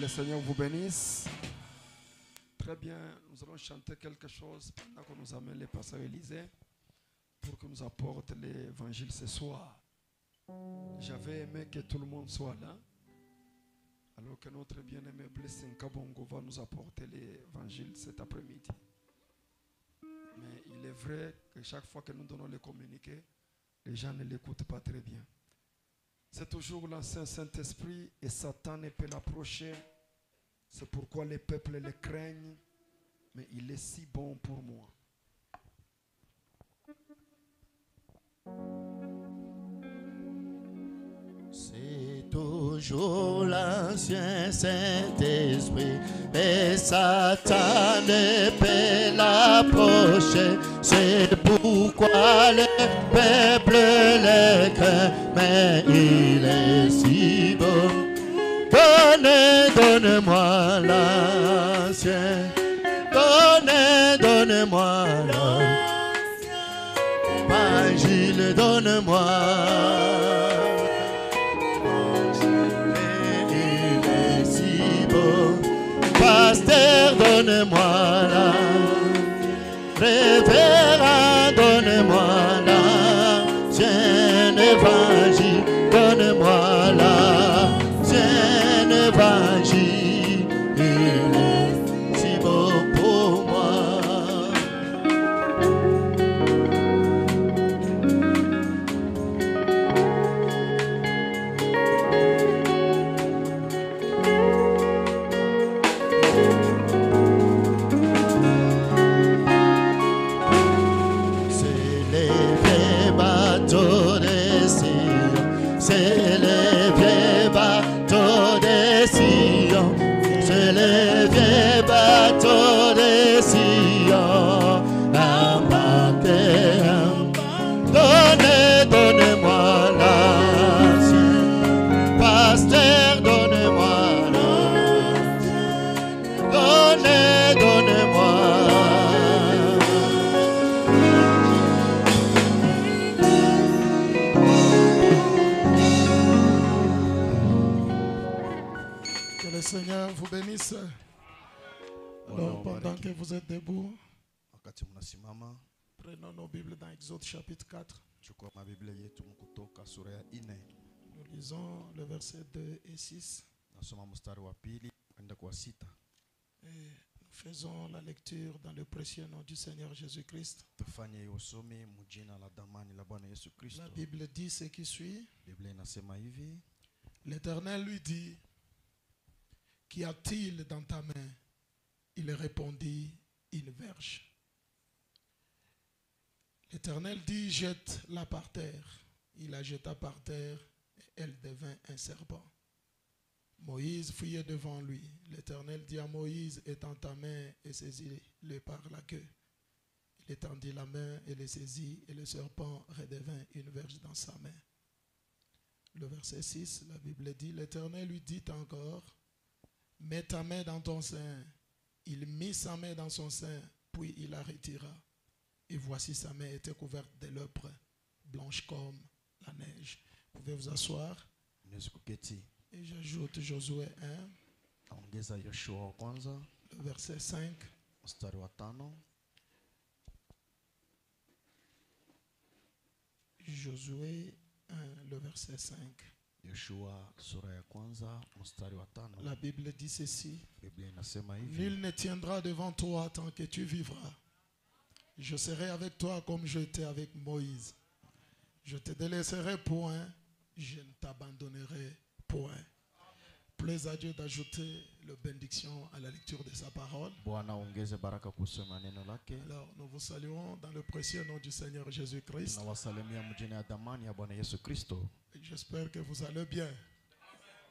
le Seigneur vous bénisse. Très bien, nous allons chanter quelque chose pendant qu'on nous amène les pasteurs Élysée pour que nous apporte l'évangile ce soir. J'avais aimé que tout le monde soit là, alors que notre bien-aimé Blessing Kabongo va nous apporter l'évangile cet après-midi. Mais il est vrai que chaque fois que nous donnons les communiqués, les gens ne l'écoutent pas très bien. C'est toujours l'ancien Saint-Esprit et Satan ne peut l'approcher. C'est pourquoi les peuples le craignent, mais il est si bon pour moi. C'est toujours l'ancien Saint-Esprit, et Satan ne peut l'approcher. C'est pourquoi le peuple le craint, mais il est si bon. Donne-moi l'ancien, donne-moi l'ancien, Évangile, donne-moi. Il est si beau, pasteur, donne-moi la, révérend, donne-moi l'ancien évangile, donne-moi l'ancien évangile, il est si beau pour moi. C'est les vieux bateaux de Sion, c'est les vieux bateaux de Sion, embarquez, donne-moi l'ancien, pasteur, donne-moi l'ancien, donne-moi. Que le Seigneur vous bénisse. Alors, pendant que vous êtes debout, prenons nos Bibles dans Exode chapitre 4. Nous lisons le verset 2 et 6. Et nous faisons la lecture dans le précieux nom du Seigneur Jésus-Christ. La Bible dit ce qui suit. L'Éternel lui dit: qu'y a-t-il dans ta main? Il répondit: une verge. L'Éternel dit: jette-la par terre. Il la jeta par terre et elle devint un serpent. Moïse fuyait devant lui. L'Éternel dit à Moïse: étends ta main et saisis-le par la queue. Il étendit la main et le saisit, et le serpent redevint une verge dans sa main. Le verset 6, la Bible dit: l'Éternel lui dit encore: mets ta main dans ton sein. Il mit sa main dans son sein, puis il la retira. Et voici sa main était couverte de lèpre, blanche comme la neige. Vous pouvez vous asseoir. Et j'ajoute Josué 1, le verset 5. Josué 1, le verset 5. La Bible dit ceci: nul ne tiendra devant toi tant que tu vivras. Je serai avec toi comme j'étais avec Moïse. Je te délaisserai point, je ne t'abandonnerai point. Plaise à Dieu d'ajouter la bénédiction à la lecture de sa parole. Alors nous vous saluons dans le précieux nom du Seigneur Jésus-Christ. J'espère que vous allez bien.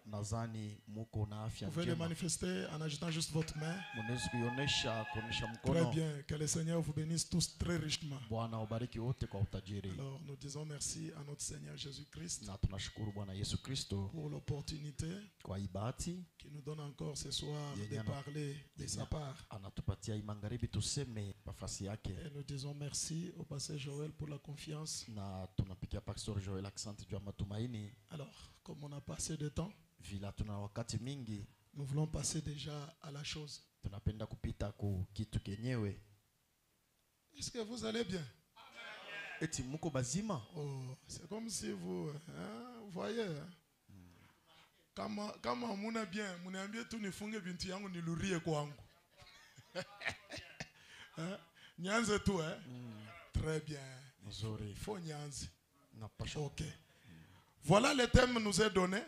Nadhani muko na afya Vous pouvez le njema. manifester en agitant juste votre main. Mnaweza kuonyesha Très mkono. bien. Que le Seigneur vous bénisse tous très richement. Bwana ubariki wote kwa utajiri. Alors, nous disons merci à notre Seigneur Jésus-Christ Na tunashukuru Bwana Yesu Kristo pour l'opportunité kwa ibati qu'il nous donne encore ce soir de Yenye parler de sa part. anatupatia magharibi tuseme nafasi yake. Et nous disons merci au pasteur Joël pour la confiance. Na tunapigia Pastor Joel accent juu ya matumaini. Alors, comme on a passé de temps, Vila tuna wakati mingi, nous voulons passer déjà à la chose. tunapenda kupita ku kitu kenyewe. Est-ce que vous allez bien? Eti muko bazima? Oh, c'est comme si vous, vous voyez, hein? Kama hamuna bien, mniambie tu nifunge binti yangu nilurie kwangu. Hein? Nyanze tu, hein? Très bien. Nzuri. Il faut nyanze. Napasha. Ok. Voilà le thème nous est donné.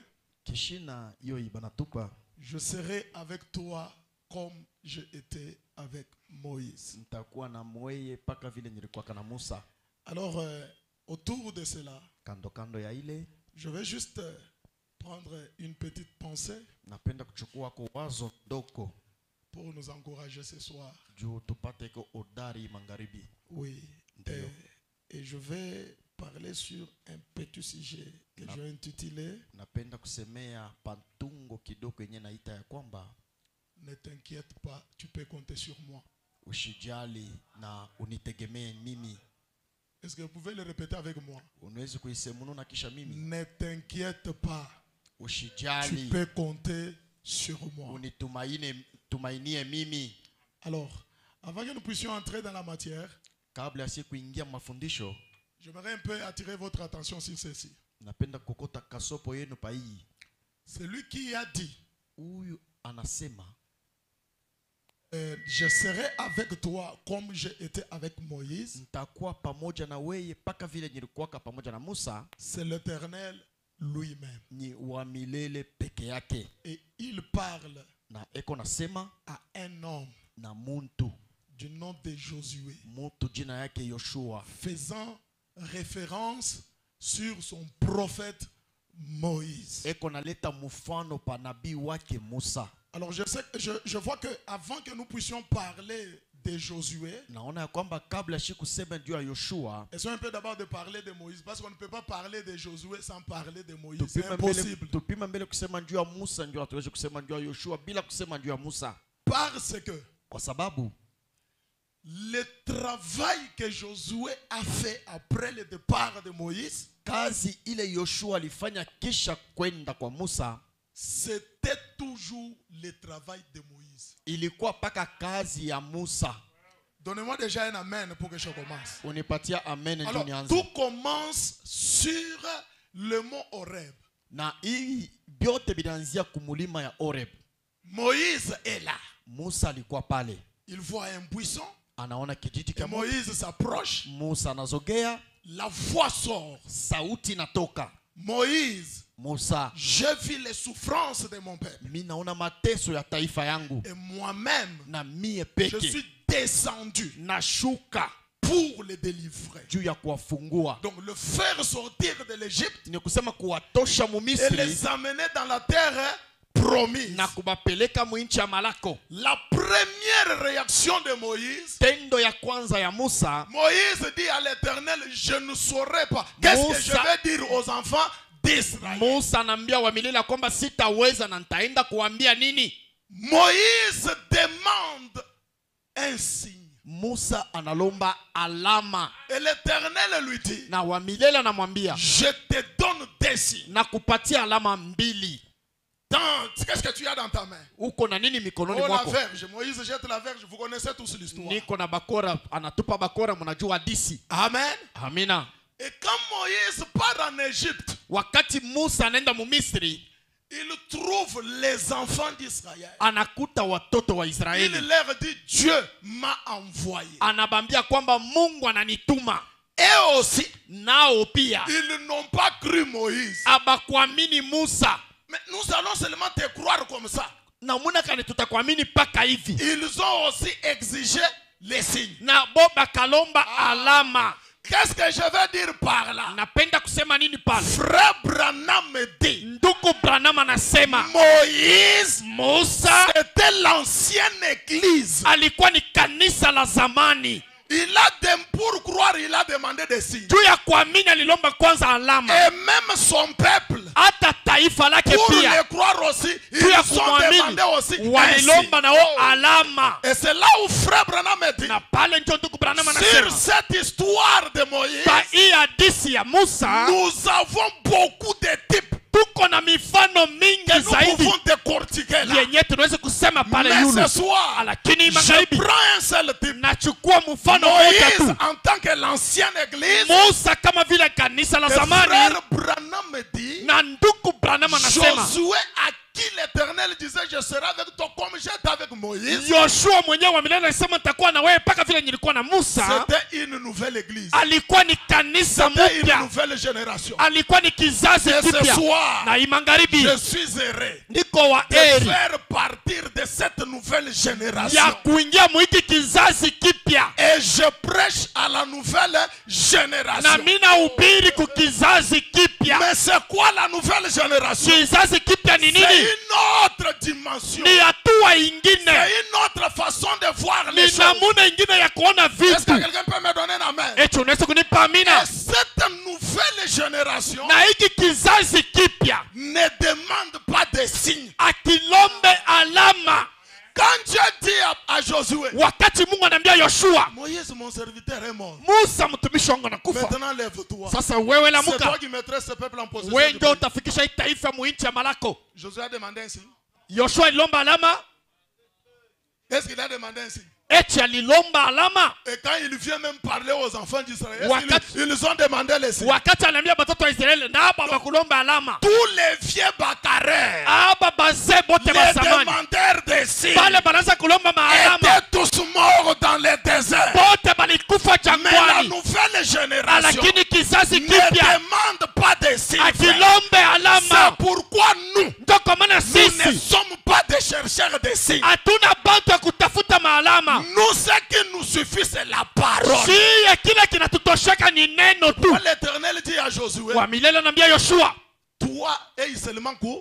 Kishina hiyo ibanatupa. Je serai avec toi comme j'ai été avec Moïse. Nitakuwa na mweye paka vile nilikuwa kana Musa. Alors, autour de cela, Kando kando ya ile, je vais juste prendre une petite pensée napenda kuchukua kwa wazo doko pour nous encourager ce soir. juu tupate ko odari magharibi. Oui. Ndiyo. Et je vais parler sur un petit sujet que j'ai intitulé Napenda kusemea pantungo kidogo yenye naita ya kwamba Ne t'inquiète pas, tu peux compter sur moi. usijali na unitegemee mimi. Est-ce que vous pouvez le répéter avec moi? Unaweza kuisemunu na kisha mimi. Ne t'inquiète pas, tu Usijali, peux compter sur moi. tumainie mimi. Alors, avant que nous puissions entrer dans la matière, Kabla ya siku ingia mafundisho, j'aimerais un peu attirer votre attention sur ceci. napenda kokota kasopo yenu pa hii. Celui qui a dit, Huyu anasema je serai avec toi comme j'ai été avec Moïse, nitakuwa pamoja na weye paka vile nilikuwaka pamoja na Musa, c'est l'Éternel lui-même. ni wa milele peke yake. Et il parle Na eko nasema à un homme na muntu du nom de Josué, mutu jina yake Yoshua, faisant référence sur son prophète Moïse. eko naleta mfano pa nabii wake Musa. Alors je vois que avant que nous puissions parler de Josué, Naona ya kwamba kabla shi kusema juu ya Yoshua, essayons un peu d'abord de parler de Moïse, parce qu'on ne peut pas parler de Josué sans parler de Moïse. C'est impossible. tupima mbele kusema juu ya Musa ndio hatuwezi kusema juu ya Yoshua bila kusema juu ya Musa, Parce que kwa sababu le travail que Josué a fait après le départ de Moïse, kazi ile Yoshua alifanya kisha kwenda kwa Musa c'était toujours le travail de Moïse. ilikuwa paka kazi ya Musa. Donnez-moi déjà un amen pour que je commence. Unipatia amen ndio Alors, nianze. tout commence sur le mont Horeb. Na hii vyote vinaanzia kumulima ya Horeb. Moïse est là. Musa alikuwa pale. Il voit un buisson. Anaona kijiti Et kama Moïse s'approche. Musa anazogea, La voix sort. sauti inatoka. Moïse, Musa, j'ai vu les souffrances de mon peuple. mimi naona mateso ya taifa yangu Et moi-même, na mie je peke suis descendu nashuka pour les délivrer. juu ya kuwafungua. Donc le faire sortir de l'Égypte Ni kusema kuwatosha et Mumisri les amener dans la terre promise. na kubapeleka mwinchi ya malako. La première réaction de Moïse, Tendo ya kwanza ya Musa, Moïse dit à l'Éternel, je ne saurais pas. Qu'est-ce que je vais dire aux enfants d'Israël? Musa anambia wa milele kwamba sitaweza na nitaenda kuambia nini? Moïse demande un signe. Musa analomba alama Et l'Éternel lui dit, na wa milele anamwambia je te donne des signes. na kupatia alama mbili. Qu'est-ce que tu as dans ta main? Uko na nini mikononi Oh, la mwako? verge. Moïse jette la verge. Vous connaissez tous l'histoire. Niko na bakora, anatupa bakora, mnajua hadisi. Amen. Amina. Et quand Moïse part en Égypte, Wakati Musa anaenda Mumisri, il trouve les enfants d'Israël. anakuta watoto wa Il Israeli. leur dit, Dieu m'a envoyé. Anabambia kwamba Mungu ananituma. Et aussi, Nao pia ils n'ont pas cru Moïse. abakuamini Musa. Mais nous allons seulement te croire comme ça. Na muna kani tutakuamini paka hivi. Ils ont aussi exigé les signes. Na boba kalomba alama. Qu'est-ce que je veux dire par là? Napenda kusema nini pale? Frère Branham me dit, Ndugu Branham anasema Moïse, Musa c'était l'ancienne église. alikuwa ni kanisa la zamani. Pour croire, il a demandé des signes. Juu ya kuamini alilomba kwanza alama. Et même son peuple, Hata taifa lake pour pia le croire aussi, juu ya ils ont demandé kumwamini aussi un signe. walilomba nao alama. Et c'est là où frère Branham me dit, Na pale ndio ndugu Branham sur anasema cette histoire de Moïse, kwa hii hadithi ya Musa nous avons beaucoup de types tuko na mifano que mingi nous zaidi pouvons décortiquer là. yenye tunaweza kusema pale Mais yulu. ce soir, Lakini je magharibi prends un seul type. nachukua mfano moja Moïse, tu. en tant que l'ancienne église, Musa kama vile kanisa la le zamani, frère Branham me dit, na ndugu Branham anasema Josué à qui l'Éternel disait, je serai avec toi comme j'étais avec Moïse. Yoshua mwenyewe wa milele alisema nitakuwa na wewe mpaka vile nilikuwa na Musa. C'était une nouvelle église. Alikuwa ni kanisa C'était une mpya, nouvelle génération. alikuwa ni kizazi Et ce kipya. soir, Na hii magharibi je suis heureux niko wa de eri faire partir de cette nouvelle ya génération. kuingia mwiki kizazi kipya, Et je prêche à la nouvelle na génération. mimi nahubiri ku kizazi kipya. Mais c'est quoi la nouvelle génération? Kizazi kipya ni C'est nini? une autre dimension. Ni hatua C'est ingine, une autre façon de voir les ni choses. namuna ingine ya kuona Est-ce que vitu. quelqu'un peut me donner un amen? Eti unaweza kunipa amina? Et cette nouvelle génération Na hiki kizazi kipya ne demande pas de signes. akilombe alama. Quand Dieu dit à Josué, Wakati Mungu anambia Yoshua, Moïse mon serviteur est mort. Musa mtumishi wangu anakufa, Maintenant lève-toi. sasa wewe C'est toi lamuka, qui mettrais ce peuple en possession. wewe du ndio pays. utafikisha hii taifa muinchi ya malako. Josué a demandé un signe. Yoshua alilomba alama, Est-ce qu'il a demandé un signe? eti alilomba alama. Et quand il vient même parler aux enfants d'Israël, Wakati- ils ont demandé les signes. Wakati anaambia batoto wa Israeli na hapa bakulomba alama, Tous les vieux bacarés, aba bazee bote les ba zamani demandeurs des signes, pale banaanza kulomba maalama, étaient tous morts dans le désert. bote balikufa Mais la jangwani. nouvelle génération Lakini kizazi ne kipya demande pas de signes. frère. akilombe C'est alama. pourquoi nous, Ndio kwa maana nous ne sisi sommes pas des chercheurs de signes. hatuna bantu ya kutafuta maalama. Nous, ce qui nous suffit, c'est la parole. Siye kile kinatutosheka ni neno tu. Quand l'Éternel dit à Josué, Wa milele anambia Yoshua, toi et seulement quoi?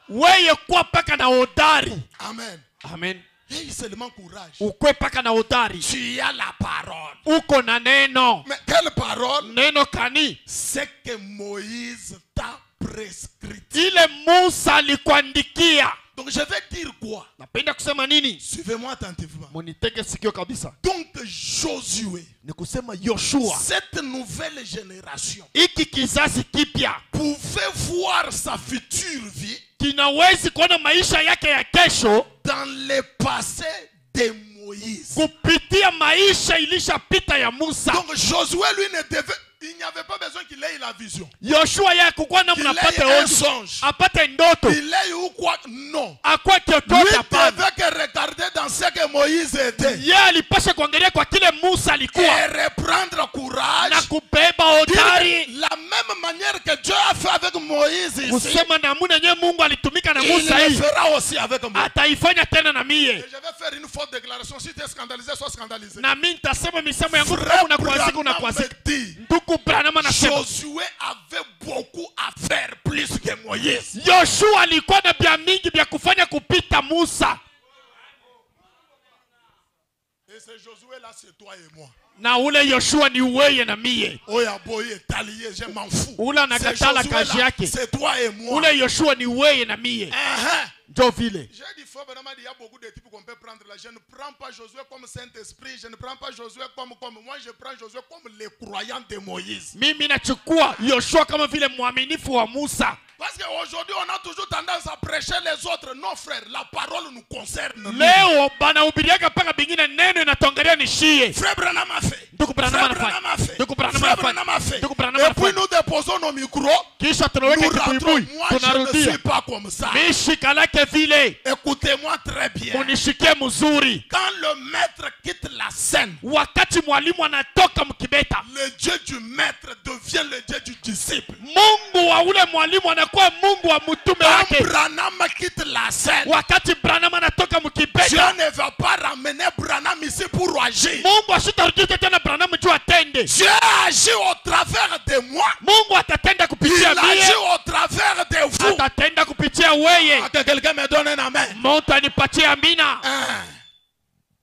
weye kuwa paka na hodari. Amen. Amen. Et seulement courage. Ukwe paka na hodari. Tu as la parole. Uko na neno. Mais quelle parole? Neno kani? C'est que Moïse t'a prescrit. Ile Musa alikuandikia. Donc je vais dire quoi? Napenda kusema nini? Suivez-moi attentivement. Munitege sikio kabisa. Donc Josué, Ni kusema Yoshua, cette nouvelle génération iki kizazi kipya pouvait voir sa future vie kinawezi kuona maisha yake ya kesho dans le passé de Moïse. kupitia maisha ilishapita ya Musa. Donc Josué, lui, il n'y avait pas besoin qu'il ait la vision. Yoshua yeye kukuwa na Qu'il mnapata ait un hoji, songe. apate ndoto, Il ait eu quoi? Non. akwa Lui chochote hapana. devait que regarder dans ce que Moïse était Yeye alipasha kuangalia kwa kile Musa et alikuwa reprendre na courage. kubeba Dire hodari, la même manière que Dieu a fait avec Moïse ici, kusema namuna yenyewe Mungu alitumika na il Musa le hii fera aussi avec moi. ataifanya tena na Et mie. je vais faire une faute déclaration. Si tu es scandalisé, sois scandalisé. Na mimi nitasema misemo yangu Frère kama na kwa siku na Branham kwa me siku. dit, Ndugu Branham anasema Josué avait beaucoup à faire plus que Moïse. Yoshua alikuwa na bia mingi vya kufanya kupita Musa. Et c'est Josué là, c'est toi et moi. Na ule Yoshua ni weye na mie. Oya boye, talié, je m'en fous. Ule anakatala kazi yake. C'est toi et moi. Ule Yoshua ni weye na mie. Ndio vile. J'ai dit, frère Branham, il y a beaucoup de types qu'on peut prendre là. Je ne prends pas Josué comme Saint-Esprit. Je ne prends pas Josué comme. Moi, je prends Josué comme les croyants de Moïse. Mimi nachukua Yoshua kama vile mwaminifu wa Musa. Parce qu'aujourd'hui, on a toujours tendance à prêcher les autres. Non, frère, la parole nous concerne. nous. Leo banahubiriaga paka bingine neno inatongelea nishie. Frère Branham a fait. Ndugu Branham Frère anafanya. Branham a fait. Ndugu Branham Frère anafanya. Branham a fait. Ndugu Branham Et puis anafanya. nous déposons nos micros. Kisha tunaweka Nous rentrons. kibuibui. Moi, je ne Tunarudia. suis pas comme ça. Mishikalake vile. Écoutez-moi très bien. Munishikie mzuri. Quand le maître quitte la scène, Wakati mwalimu anatoka mkibeta, le Dieu du maître devient le Dieu du disciple. Mungu wa ule mwalimu anakuwa Mungu wa mtume Quand wake. Branham quitte la scène, Wakati Branham anatoka Dieu mkibeta, ne va pas ramener Branham ici pour agir. Mungu asitarudisha tena Branham juu atende. iende. Dieu agit au travers de moi. Mungu atatenda Il kupitia agit mie. au travers de vous. Atatenda kupitia weye. Ah, que quelqu'un me donne un amen. Mtu anipatie amina. Hein.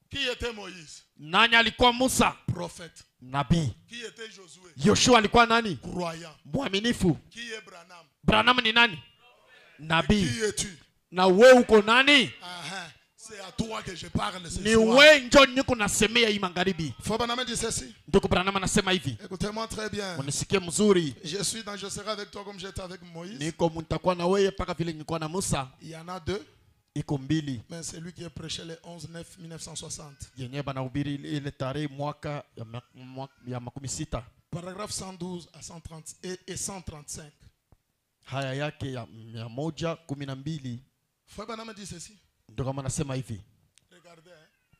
Qui était Moïse? Nani alikuwa Musa? Prophète. Nabii. Qui était Josué? Yoshua alikuwa nani? Croyant. Mwaminifu. Qui est Branham? Branham ni nani? Nabii. Qui es-tu? Na wewe uko nani? C'est à toi que je parle ce Ni soir. wewe ndio niko nasemea hii magharibi. Faut Branham dit ceci. Ndugu Branham anasema hivi. Écoutez-moi très bien. Unisikie mzuri. Je serai avec toi comme j'étais avec Moïse. Niko mtakuwa na wewe mpaka vile nilikuwa na Musa. Il y en a deux. Iko mbili. Mais c'est lui qui a prêché le 11/9/1960. Yenyewe banahubiri ile tarehe mwaka ya makumi sita. Paragraphe 112 à 130 et 135. Haya yake ya 112. Frère Branham dit ceci. Ndio kama nasema hivi. Regardez.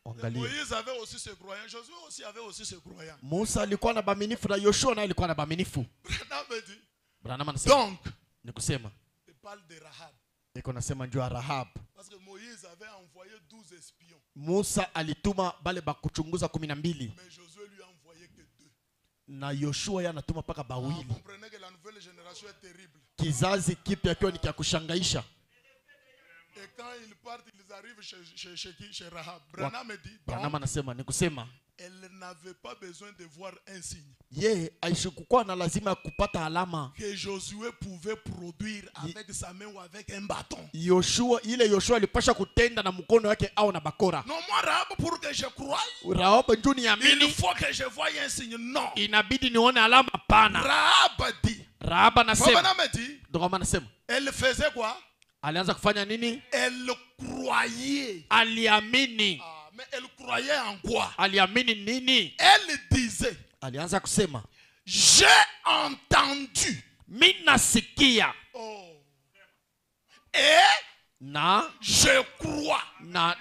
Angalia. Moïse avait aussi ses croyants. Josué aussi avait aussi ses croyants. Musa alikuwa na baminifu na Yoshua naye alikuwa na baminifu. Branham dit. Branham anasema. Donc, Ni kusema. il parle de Rahab. Iko nasema njoo Rahab. Parce que Moïse avait envoyé 12 espions. Musa alituma bale bakuchunguza 12. Mais Josué lui a envoyé que 2. Na Yoshua yanatuma paka bawili. Vous comprenez que la nouvelle génération est terrible. Kizazi kipya kiwa ni kia kushangaisha. Et quand ils partent, ils arrivent chez Rahab. Branham me dit, Branham anasema ni kusema elle n'avait pas besoin de voir un signe ye aishikukuwa na lazima ya kupata alama. que Josué pouvait produire avec sa main ou avec un bâton. Yoshua alipasha kutenda na mkono wake au na bakora. Non, moi Rahab, pour que je croie, Rahab njoo il niamini, faut que je voie un signe. Non. inabidi nione alama pana. Rahab dit. Rahab anasema, Branham me dit, ndio anasema elle faisait quoi? alianza kufanya nini? Elle croyait. Aliamini. Ah, mais elle croyait en quoi? Aliamini nini? Elle disait, Alianza kusema, j'ai entendu. mimi nasikia Oh. Et na je crois.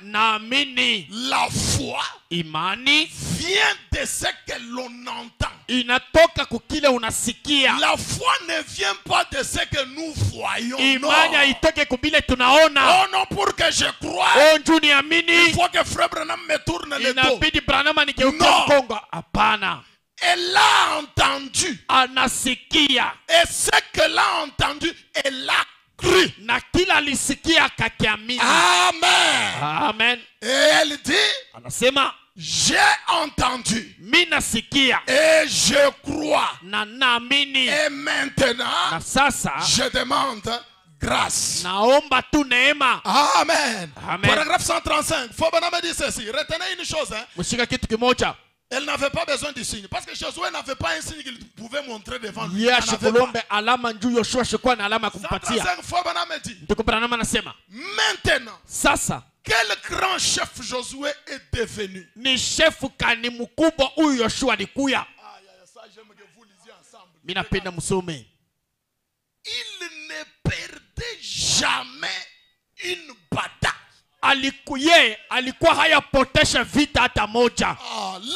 naamini. La foi Imani vient de ce que l'on entend. inatoka kukile unasikia. La foi ne vient pas de ce que nous voyons. Imani Non. haitoke kubile tunaona. Oh non, pour que je croie, Oh njoo il niamini, faut que Frère Branham me tourne le dos. inabidi Branham nigeuke No. mkongo. Hapana, Elle a entendu. anasikia Et ce qu'elle a entendu, elle a cru. na kila alisikia akakiamini. Amen. Amen. Et elle dit, Anasema j'ai entendu. mimi nasikia Et je crois. na naamini. Et maintenant, Na sasa je demande grâce. naomba tu neema. Amen. Amen. Paragraphe 135. Faut bien me dire ceci. Retenez une chose. Hein. Mshika kitu kimoja. Elle n'avait pas besoin du signe. Parce que Josué n'avait pas un signe qu'il pouvait montrer devant lui. Il Ye n'en avait pas. ashikulombe alama njuu Yoshua shikuwa na alama ya kumpatia. 135. Faut bien me dire. Ndugu Branham anasema Maintenant, sasa quel grand chef Josué est devenu? ni shefu kani mkubwa huyu Yoshua alikuya. Ça, j'aime que vous lisiez ensemble. Mimi napenda msome. Il ne perdait jamais une bataille. Alikuwa hayapotesha vita hata moja.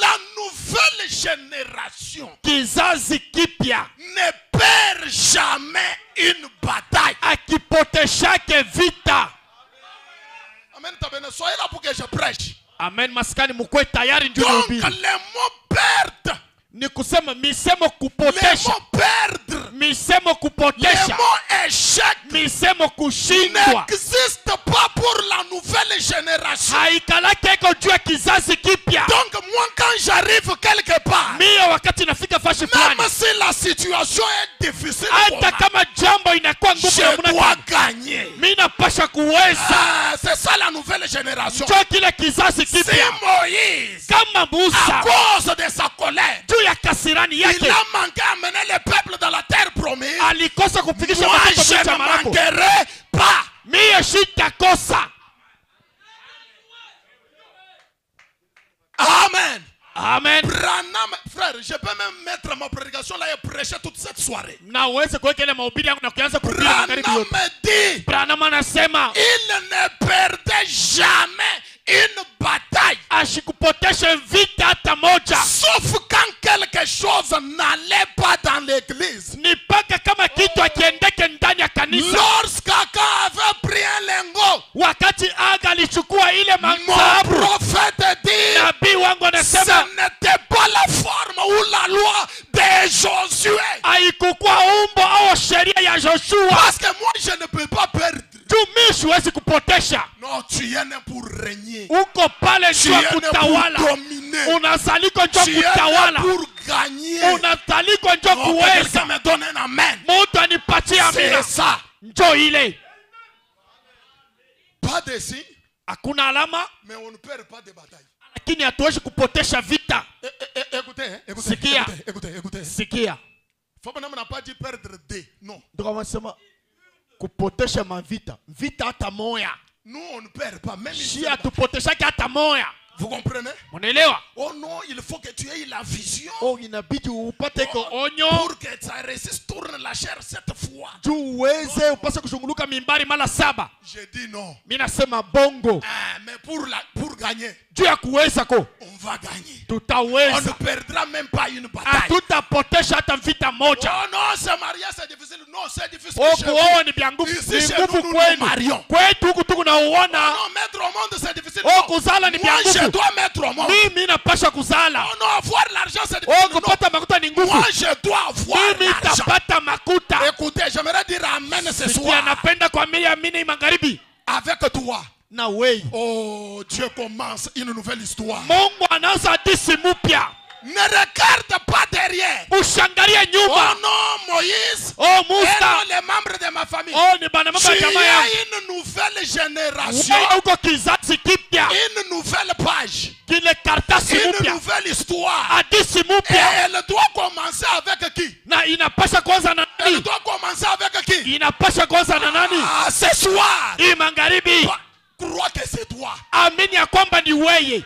La nouvelle génération Kizazi kipya ne perd jamais une bataille. akipoteshake vita. Amen. Soyez là pour que je prêche. Amen. Maskani mkwe tayari ndio Donc ubiri. les mots perdre, Ni kusema misemo les kupotesha, mots perdre, misemo les kupotesha, mots échec misemo kushindwa n'existent pas pour la nouvelle génération. haikalake iko juu ya kizazi kipya. Donc moi quand j'arrive quelque part, Mie wakati nafika fashi fulani, même si la situation est difficile pour hata moi, kama jambo inakuwa ngumu ya je dois muna, gagner. mimi napasha kuweza. C'est ça la nouvelle génération. Cho kile kizazi Si kipya Moïse, kama à Musa cause de sa colère, juu ya kasirani il yake a manqué à amener le peuple dans la terre promise, alikosa kufikisha moi watoto je nchi ya ne Marako. manquerai pas. Mie sitakosa. Amen. Amen. Branham, frère, je peux même mettre ma prédication là et prêcher toute cette soirée. Na uweze kuweka ile mahubiri yangu na kuanza kuhubiri magharibi Branham yote. me dit, Branham anasema il ne perdait jamais une bataille, ashikupoteshe vita hata moja, sauf quand quelque chose n'allait pas dans l'église. ni paka kama kitu akiendeke ndani ya kanisa. Lorsqu'Akan avait pris un lingot, Wakati Aga alichukua ile mon madhabahu, prophète dit, nabii wangu ce anasema n'était pas la forme ou la loi Joshua. Parce que moi, je ne peux pas perdre. Juu mimi siwezi kupotesha. Non, tu es né pour régner. Uko pale Tu juu es ya né kutawala. pour dominer. Unazaliko njoo Tu es né kutawala. pour gagner. Unazaliko njoo Oh, que quelqu'un kuweza. me donne un amen. Mtu anipatie amina. C'est ça. Njoo ile. Pas de signe, Hakuna alama, mais on ne perd pas de bataille. lakini hatuwezi kupotesha vita. Écoutez, hein, écoutez, Sikia. écoutez. Sikia. Faut pas n'a pas dit perdre des. Non. Ndio wanasema kupotesha mavita. Vita hata moya. Nous, on ne perd pas. Même ici. Si hatupoteshake hata moya. Vous comprenez? Unaelewa? Oh non, il faut que tu aies la vision. Oh, inabidi upate ko onyo. Pour que ça résiste, tourne la chair cette fois. Juu uweze upase kushunguluka mimbari mara 7. J'ai dit non. Mimi nasema bongo. Ah, mais pour gagner, Juu ya kuweza ko. on va gagner. On ne Tutaweza. perdra même pas une bataille. Hatutapotesha hata vita moja. Oh non, ce mariage c'est difficile. Non, c'est difficile. Oh, chez vous. kuoa ni vya nguvu. Ici, Ni chez nguvu nous, nous kwenu. nous marions. Kwetu huku tuku na uona. Non, mettre au monde c'est difficile. Oh, Non. kuzala ni vya Moi, je nguvu. dois mettre au monde. Mimi napasha kuzala. Oh non, avoir l'argent c'est Oh, difficile. kupata makuta ni nguvu. Moi, je dois avoir Mimi l'argent. tapata makuta. Écoutez, j'aimerais dire amen ce Sikia soir napenda kwa mini magharibi. avec toi. Na wei. Oh, Dieu commence une nouvelle histoire. Mungu anaanza hadithi mpya. Ne regarde pas derrière. Ushangalie Oh nyuma. non, Moïse. Oh, Et Musa. non, les membres de ma famille. Oh, ni bana Tu mama jamaa as yangu. une nouvelle génération. Wewe uko kizazi kipya. Une nouvelle page. Kile karatasi Une mpya. nouvelle histoire. Hadithi Et mpya. elle doit commencer avec qui? Na inapasha kwanza na Elle nani? doit commencer avec qui? Inapasha kwanza na nani? Ah, ce soir. Hii magharibi. Crois que c'est toi. Amini ya kwamba ni weye.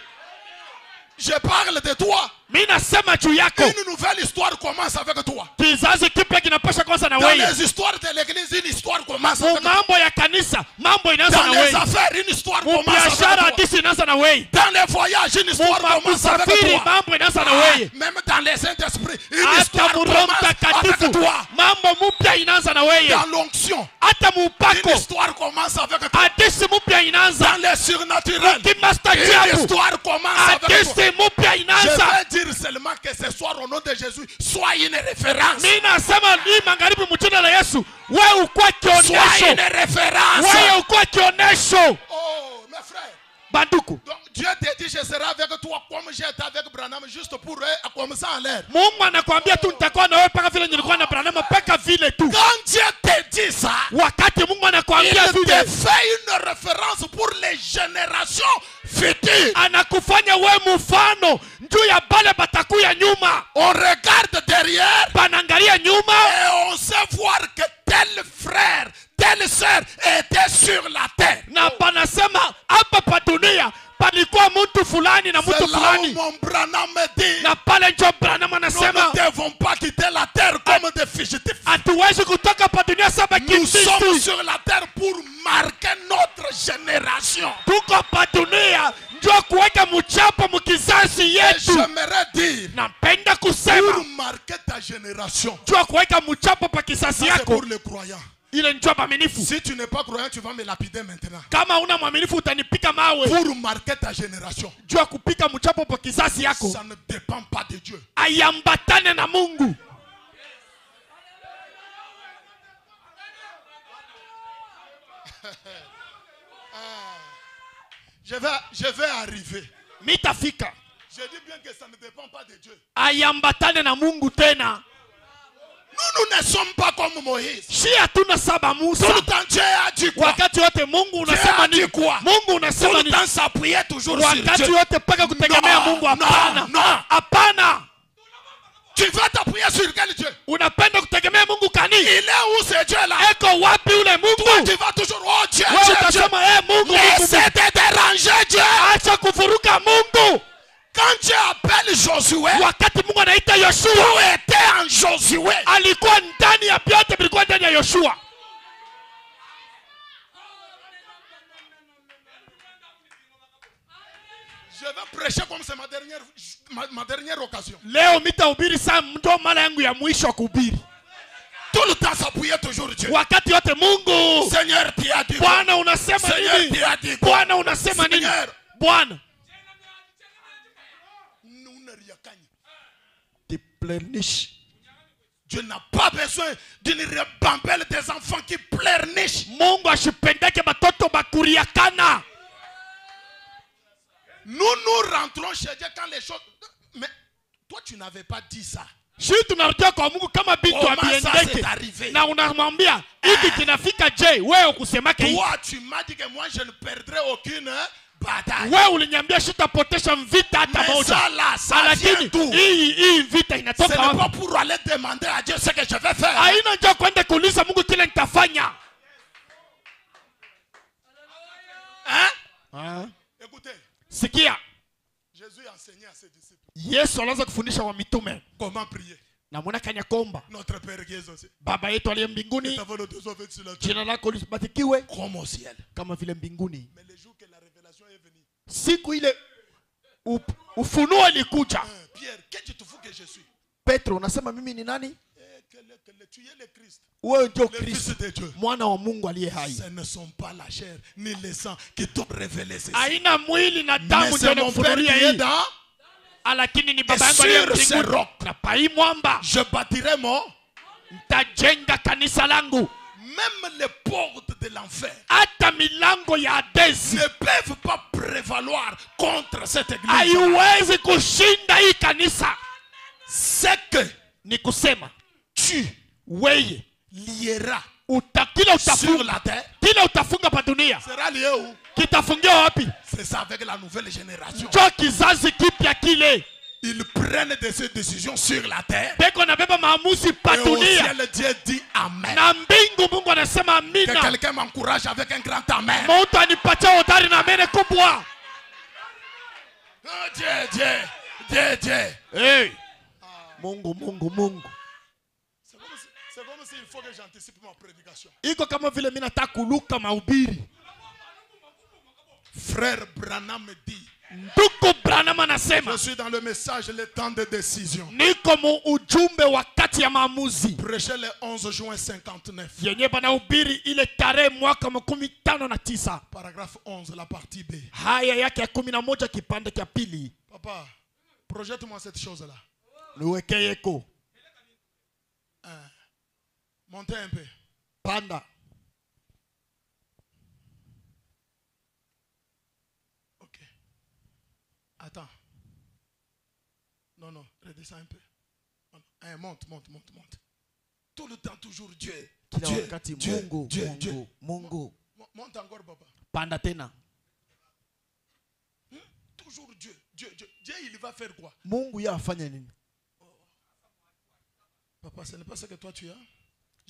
Je parle de toi. Mimi nasema juu yako. Une nouvelle histoire commence avec toi. Kizazi kipya kinapasha kwanza na Dans weye. les histoires de l'église, une histoire commence Mu avec toi. mambo ya kanisa, mambo inaanza Dans na les weye. affaires, une histoire Mu commence avec biashara toi. hadithi inaanza na weye. Dans les voyages, une Mu histoire commence avec usafiri, toi. mambo inaanza na Ah, weye. même dans les Saint-Esprits, une Hata histoire mu Roho commence avec Mtakatifu, toi. mambo mpya inaanza na weye. Dans l'onction, Hata mu une upako, histoire commence avec toi. hadithi mpya inaanza. Dans les surnaturels, une Kimastajabu, histoire commence avec toi. hadithi mpya Je inaanza. vais dire seulement que ce soir, au nom de Jésus, sois une référence. Mimi nasema hii magharibi mchina la Yesu, wewe ukua Sois kionesho. une référence. Wewe ukua kionesho. Oh, mes frères. Banduku. Donc, Dieu te dit, je serai avec toi comme j'étais avec Branham, juste pour comme ça en l'air. Mungu anakuambia tu nitakuwa na wewe paka vile nilikuwa na Branham paka vile tu. Quand Dieu te dit ça, Wakati Mungu anakuambia il te vile, fait une référence pour les générations futures. anakufanya wewe mfano juu ya bale batakuya nyuma. On regarde derrière Panaangalia nyuma et on sait voir que tel frère, telle sœur était sur la terre. na panasema hapa pa dunia palikuwa mtu fulani na C'est mtu là où fulani, mon Branham me dit, na pale njo Branham nous anasema ne devons pas quitter la terre comme des fugitifs. hatuwezi kutoka pa dunia saba Nous sommes kimbizi. sur la terre pour marquer notre génération. Tuko pa dunia njo kuweka mchapo mkizazi Et yetu. j'aimerais dire, Napenda kusema pour marquer ta génération, njo kuweka mchapo pa kizazi ça c'est yako. pour les croyants. Ile njo mwaminifu. Si tu n'es pas croyant, tu vas me lapider maintenant. Kama una mwaminifu utanipika mawe. Pour marquer ta génération, Jua kupika mchapo pa kizazi yako ça ne dépend pas de Dieu. ayambatane na Mungu. Je vais arriver. Mitafika. Je dis bien que ça ne dépend pas de Dieu. Ayambatane na Mungu tena. Nous ne sommes pas comme Moïse. Si hatuna saba Musa. Tout le temps, Dieu a dit quoi? Wakati wote Mungu unasema Dieu a nini? dit quoi? Mungu Tout unasema le nini? temps, s'appuyer toujours sur Wakati Dieu. wote paka kutegemea Mungu hapana. non. Hapana. Tu vas t'appuyer sur quel Dieu? Unapenda kutegemea Mungu kani? Il est où ce Dieu-là? Eko wapi ule Toi, Mungu? tu vas toujours, oh Dieu, Wewe Dieu, Dieu. utasema Mungu, Mungu. Laissez te déranger, Dieu. Acha kufuruka Mungu. Quand Dieu appelle Josué, Wakati Mungu anaita Yoshua, tout était en Josué. alikuwa ndani ya vyote vilikuwa ndani ya Yoshua. Je vais prêcher comme c'est ma dernière occasion. Leo mitahubiri saa ndo mara yangu ya mwisho kuhubiri. Tout le temps s'appuyer toujours Dieu. Wakati yote Mungu. Seigneur, tu as dit quoi? Bwana unasema Seigneur, nini? tu as dit quoi? Bwana unasema nini? Seigneur. Bwana. Nous ne rien gagne. Diplenish. Dieu n'a pas besoin d'une ribambelle des enfants qui pleurnichent. Mungu ashipendeke batoto bakuriakana. Nous rentrons chez Dieu quand les choses... Mais toi, tu n'avais pas dit ça. Shi tunarudia kwa Mungu kama bintu abiendeke. Na unamwambia hiki kinafika je, wewe kusemake hivi. Toi, tu m'as dit que moi je ne perdrai aucune bataille. Wewe uliniambia sitapotesha vita hata moja. Lakini hii vita inatoka wapi? Ce n'est pas pour aller demander à Dieu ce que je vais faire. Haina njoo kwenda kuuliza Mungu kile nitafanya. Hein? Écoutez. Sikia. Jésus enseignait à ses disciples. Yesu alianza kufundisha wa mitume. Comment prier? Na mwana kanya komba. Notre Père qui est aussi. Baba yetu aliye mbinguni. Jina lako libarikiwe comme au ciel. Kama vile mbinguni. Mais le jour que la révélation est venue. Siku ile ufunuo ilikuja. Pierre, qu'est-ce que tu fous que je suis? Petro, unasema mimi ni nani? Tu es le Christ. Wewe ndio Le Fils de Dieu. Mwana wa Mungu aliye hai. Ce ne sont pas la chair ni le sang qui t'ont révélé ceci. Haina mwili na damu ndio inakufunulia hii. Lakini ni baba yangu aliye mbinguni. Na pai mwamba. Je bâtirai mon. Nitajenga kanisa langu. Même les portes de l'enfer hata milango ya Hadesi ne peuvent pas prévaloir contre cette église. Haiwezi kushinda hii kanisa. C'est que ni kusema tu weye lieras sur la terre. Kila utafunga pa dunia sera lié où? Kitafungiwa wapi? C'est ça avec la nouvelle génération. Njoo kizazi kipya kile. Ils prennent des décisions sur la terre. Beko nabeba maamuzi pa dunia. Et au ciel, Dieu dit amen. Na mbingu Mungu anasema amina. Que quelqu'un m'encourage avec un grand amen. Mtu anipatie hodari na amene kubwa. Oh, Dieu. Hey. Mungu. C'est comme s'il faut que j'anticipe ma prédication. Iko kama vile mimi nataka kuluka mahubiri. Frère Branham me dit. Ndugu Branham anasema. Je suis dans le message le temps de décision. Niko mu ujumbe wakati ya maamuzi. Prêché le 11 juin 59. Yenye banahubiri ile tarehe mwaka 59. Paragraphe 11 la partie B. Haya yake ya 11 kipande cha pili. Papa, projette-moi cette chose là. Niwekeyeko. Montez un peu. Panda. Ok. Attends. Non, redescends un peu. Monte. Tout le temps, toujours Dieu. Mungu. Monte encore, papa. Panda tena. Toujours Dieu. Dieu, il va faire quoi? Mungu ya afanya nini? Papa, ce n'est pas ce que toi tu as.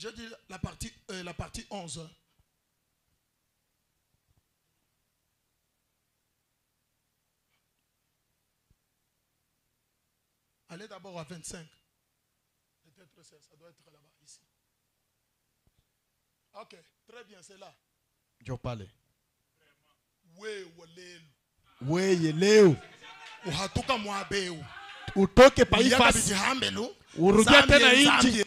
J'ai dit la partie 11. Allez d'abord à 25. Peut-être ça doit être là-bas, ici. Ok, très bien, c'est là. Je parle. Weye leo. Uhatuka mwabeu. Utoke paifasi. Urudia tena inji.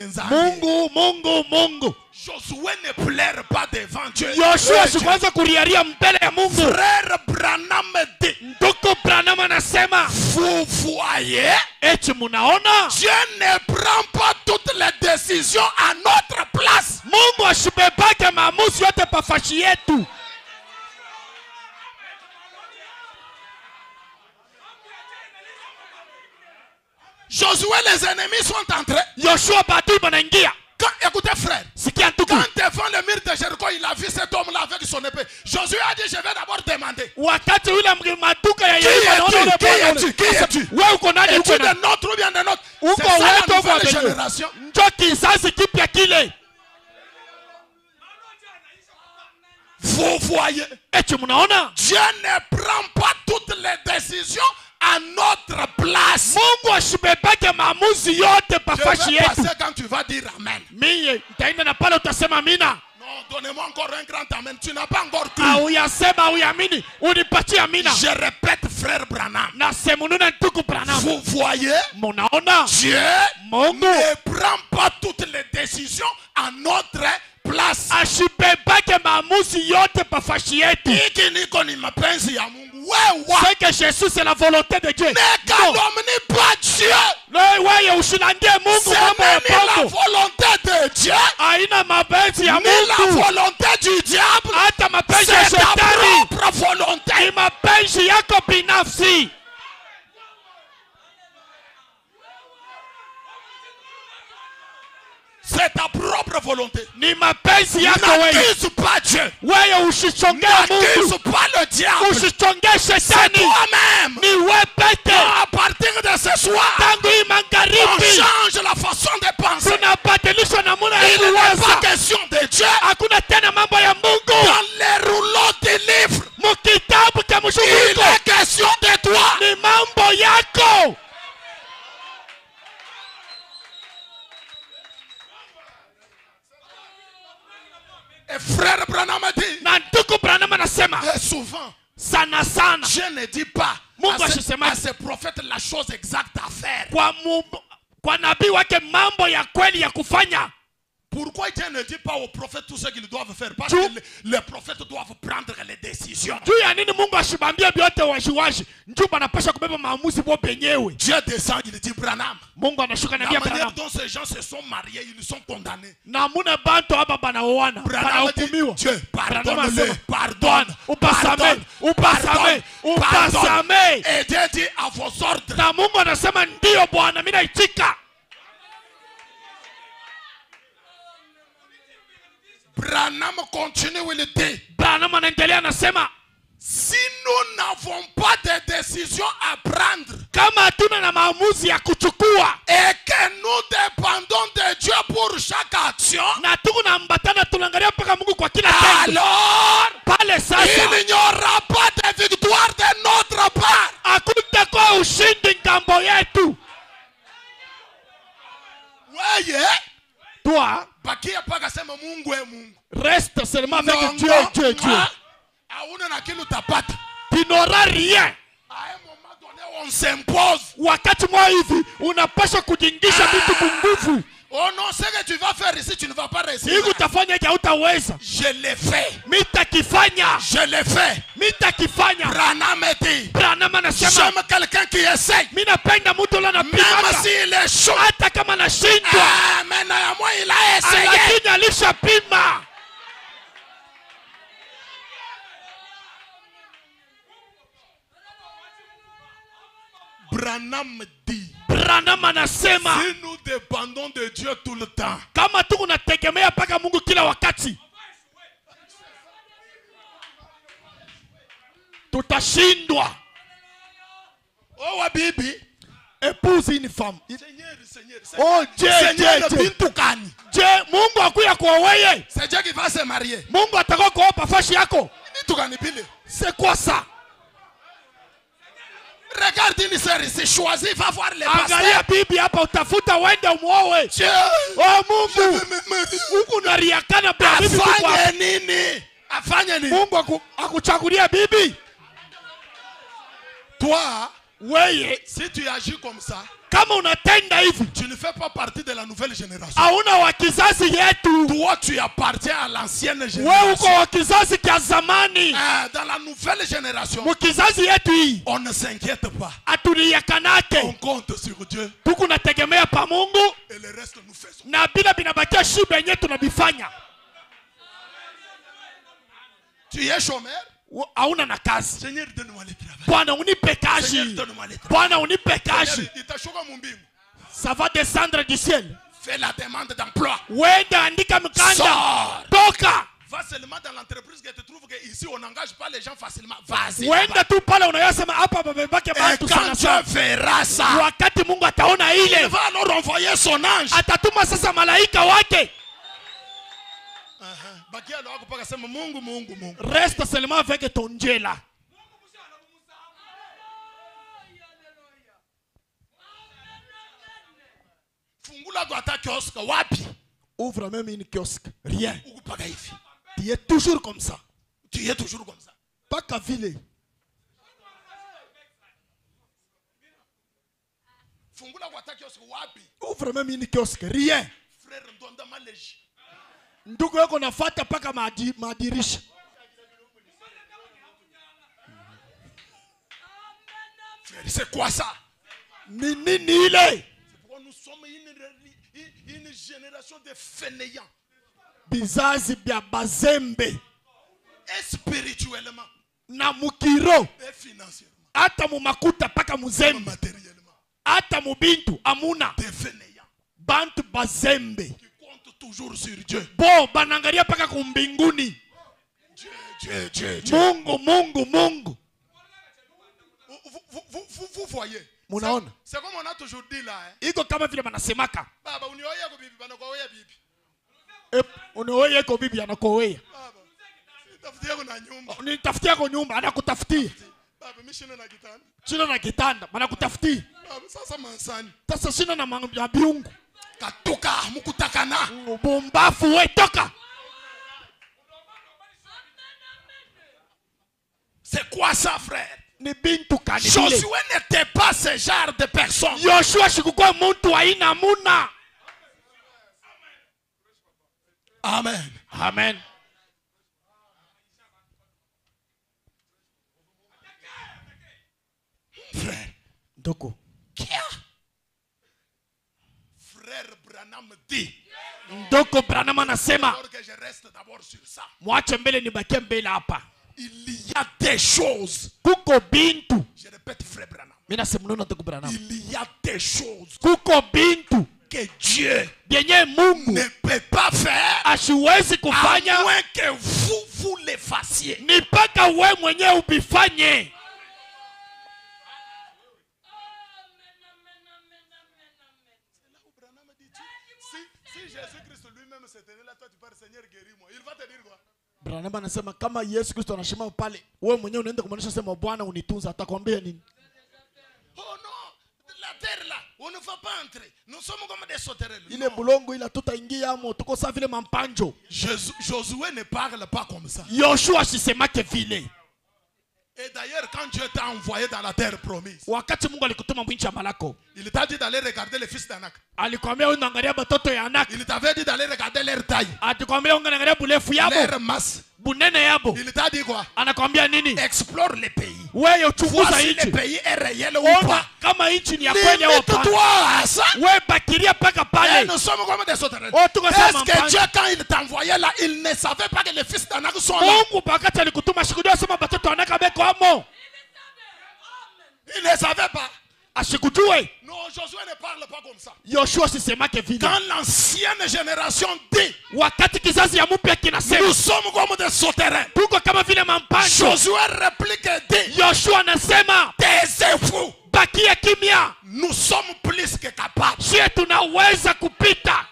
Mungu. Josué ne pleure pas devant Dieu. Yoshua sikwanza kuriaria mbele ya Mungu. Frère Branham dit. Ndugu Branham anasema. Vous voyez? Eti munaona? Dieu ne prend pas toutes les décisions à notre place. Mungu ashibebake maamuzi yote pafashi yetu. Josué, les ennemis sont entrés. Yoshua batu banaingia. Écoutez frère, quand devant le mur de Jéricho, il a vu cet homme-là avec son épée. Josué a dit, je vais d'abord demander. Qui es-tu? Es-tu de notre ou bien de notre? C'est ça la nouvelle génération. Vous voyez, Dieu ne prend pas toutes les décisions à notre place. Mungu ashibebake maamuzi yote pafashi yetu. Je vais passer quand tu vas dire amen. Mimi nitaenda na pale utasema amina. Non, donnez-moi encore un grand amen. Tu n'as pas encore cru. Uyasema uyamini, unipatie amina. Je répète frère Branham. Na semununa ndugu Branham. Vous voyez? Munaona? Dieu ne prend pas toutes les décisions à notre place. Ashibebake maamuzi yote pafashi yetu. Hiki niko ni mapenzi ya Mungu. C'est que Jésus c'est la volonté de Dieu. Ne calomnie pas Dieu. wewe usilandie Mungu C'est mambo ya même ni la bongo. volonté de Dieu, Haina mapenzi ya ni la Mungu. volonté du diable. Hata mapenzi ya C'est ta shetani propre volonté. ni mapenzi yako binafsi. C'est ta propre volonté. Ni mapenzi yako wewe. N'accuse pas Dieu. Wewe usichongee N'accuse Mungu. pas le diable. Usichongee C'est shetani. toi-même. Ni wewe peke. À partir de ce soir, Tangu hii on magharibi change la façon de penser. tunabadilisha namna ya Il n'est pas kuwaza. question de Dieu. Hakuna tena mambo ya Mungu. Dans les rouleaux du livre, Mukitabu cha il mshughuliko est question de toi. ni mambo yako. Et frère Branham dit, Na ndugu Branham anasema et souvent, sana sana Dieu ne dit pas Mungu à asisemaje. ces prophètes la chose exacte à faire. kwa nabii wake mambo ya kweli ya kufanya. Pourquoi Dieu ne dit pas aux prophètes tout ce qu'ils doivent faire? Parce que les prophètes doivent prendre les décisions. Juu ya nini Mungu ashibambia vyote wajiwaji? Njoo banapasha kubeba maamuzi wao wenyewe. Dieu descend, il dit Branham. Mungu anashuka na La bia manière Branham. dont ces gens se sont mariés, ils sont condamnés. Na muna bantu hapa banaoana, Branham dit, banahukumiwa. Dieu, Branham pardonne-le, anasema, pardonne, upasame, pardonne, upasame, pardonne. upasame. Et Dieu dit à vos ordres. Na Mungu anasema ndio Bwana, mimi naitika. Branham continue, il dit, Branham anaendelea anasema, si nous n'avons pas de décision à prendre kama hatuna na maamuzi ya kuchukua et que nous dépendons de Dieu pour chaque action, na tunambatana tunaangalia mpaka Mungu kwa kila tendo, alors pale sasa il n'y aura pas de victoire de notre part. hakutakuwa ushindi ngambo yetu. Voyez, Toi, bakia paka sema Mungu e Mungu. reste seulement avec Non, Dieu, non, Dieu, Dieu. hauna na kilu tapata. Tu n'auras rien. À un moment donné, on s'impose. Wakati mwa hivi unapaswa kujingisha vitu kunguvu. Oh non, ce que tu vas faire ici, tu ne vas pas réussir. Hivi utafanya je hautaweza? Je l'ai fait. Mitakifanya. Je l'ai fait. Mitakifanya. Branham dit, Branham anasema, j'aime quelqu'un qui essaye. mimi napenda mtu yule Même anapima s'il échoue. hata kama anashindwa. Ah, mais moi, il a essayé. Lakini alishapima. Branham dit, Branham anasema, si nous dépendons de Dieu tout le temps, kama tu unategemea paka Mungu kila wakati, tutashindwa. oh Wabibi, Épouse une femme. Seigneur, Oh Dieu, Seigneur, Dieu, le Dieu. bintukani. Je, Mungu akuya kwa wewe. C'est Dieu qui va se marier. Mungu ataka kuopa fashi yako. Bintukani pile. C'est quoi ça? Regarde une sœur ici, choisis, va voir les Angalia pasteurs. bibi hapa utafuta wende umuowe. Dieu, Oh Mungu. Huku nariakana pia bibi kwa. afanye nini? Afanye nini? Mungu akuchagulia bibi. Toi, Wewe si tu agis comme ça, kama unatenda hivi, tu ne fais pas partie de la nouvelle génération. hauna wa kizazi yetu. Toi, tu appartiens à l'ancienne Wewe uko génération. wa kizazi cha zamani. Dans la nouvelle génération, Mukizazi yetu hii on ne s'inquiète pas. On atuliyakanake. compte sur Dieu Tuku nategemea pa Mungu et le reste nous faisons. na bila binabakia shibe yenyewe tunabifanya. Tu es chômeur? Hauna na kazi. Seigneur, donne-moi le travail. Bwana unipe Seigneur, kazi. donne-moi le travail. Bwana unipe kazi. Seigneur, itashuka mumbingu. Ça va descendre du ciel. Fais la demande d'emploi. Wenda andika mkanda. Sors. Toka. Va seulement dans l'entreprise que tu trouves qu'ici on n'engage pas les gens facilement. Vas-y. Wenda tu pale unayosema hapa babebake Et watu quand sana Dieu sana. verra ça, Wakati Mungu ataona il ile, va alors envoyer son ange. atatuma sasa malaika wake. Bakia lo wako paka sema Mungu, Mungu, Mungu. Reste seulement avec ton Dieu là. Fungula kwa hata kiosk wapi? Ouvre même une kiosque. Rien. Uko paka hivi. Tu es toujours comme ça. Tu es toujours comme ça. Pas qu'à vile. Fungula kwa hata kiosk wapi? Ouvre même une kiosque. Rien. Frère Ndonda Maleji. Ndugu yako nafuata paka madirisha. Frère, c'est quoi ça? Ni nini ile? Pourquoi sommes une génération de fainéants. Bizazi bya bazembe. Et spirituellement. Na mukiro. Et financièrement. Ata mu makuta paka muzembe. Matériellement. Ata mu bintu amuna. Des fainéants. Bantu bazembe. Qui comptent toujours sur Dieu. Bo banangalia paka kumbinguni. Dieu. Mungu. Vous voyez. C'est comme on a toujours dit là. Iko kama vile banasemaka. Baba unioye ko bibi banakoya bibi. Unioye ko bibi anakoya. Baba. Nitafutia ko na nyumba. Nitafutia ko nyumba anakutafutia. Baba mimi sina na kitanda. Sina na kitanda banakutafutia. Baba sasa mansani. Sasa sina na biungu. Katoka mukutakana. Bombafu we toka. C'est quoi ça frère? Josué n'était pas ce genre de personne. Yoshua shikukuwa muntu aina muna. Amen. Frère. Ndoko. Frère Branham dit. Ndoko Branham anasema. Que je reste d'abord sur ça. Mwache mbele nibakie mbele hapa. Il y a des choses. Kuko bintu. Je répète frère Branham. Il y a des choses. Kuko bintu. Que Dieu Mungu ne peut pas faire. Ashiwezi kufanya. À moins que vous les fassiez. Ni paka we mwenye ubifanye. Si Jésus-Christ lui-même s'est tenu là, toi tu parles Seigneur guéris-moi. Il va te dire quoi? Branham anasema kama Yesu Kristo anashima pale, wewe mwenyewe unaenda kumaanisha sema Bwana unitunza, atakwambia nini? Oh non, la terre là, on ne va pas entrer. Nous sommes comme des sauterelles. Ile bulongo ila tutaingia amo, tuko sawa vile mampanjo. Josué ne parle pas comme ça. Yoshua sisemake vile. Et d'ailleurs, quand Dieu t'a envoyé dans la terre promise, wakati Mungu alikutuma mwinchi ya Malako, il t'a dit d'aller regarder les fils d'Anak. Alikwambia unaangalia batoto ya Anak. Il t'avait dit d'aller regarder leur taille. Alikwambia unaangalia burefu yabo. Leur masse. Bunene yabo. Il t'a dit quoi? Anakwambia nini? Explore les pays. Wewe uchunguza nchi. nchi. Le pays est réel ou pas? Kama nchi ni ya kweli au hapana. Limite-toi à ça. Wewe bakiria paka pale. Et nous sommes comme des sauterelles. Est-ce que Dieu quand il t'envoyait là, il ne savait pas que les fils d'Anak sont là? Mungu bakati alikutuma shikudio sema batoto Anak beko amo. Il ne savait pas. Ashikujue. Non, Josué ne parle pas comme ça. Yoshua sisemake vile. Quand l'ancienne génération dit, wakati kizazi ya mpya kinasema, nous sommes comme des sauterelles. Tuko kama vile mampanjo. Josué réplique et dit, Yoshua anasema, taisez-vous. Bakia kimya. Nous sommes plus que capables. Sisi tunaweza kupita.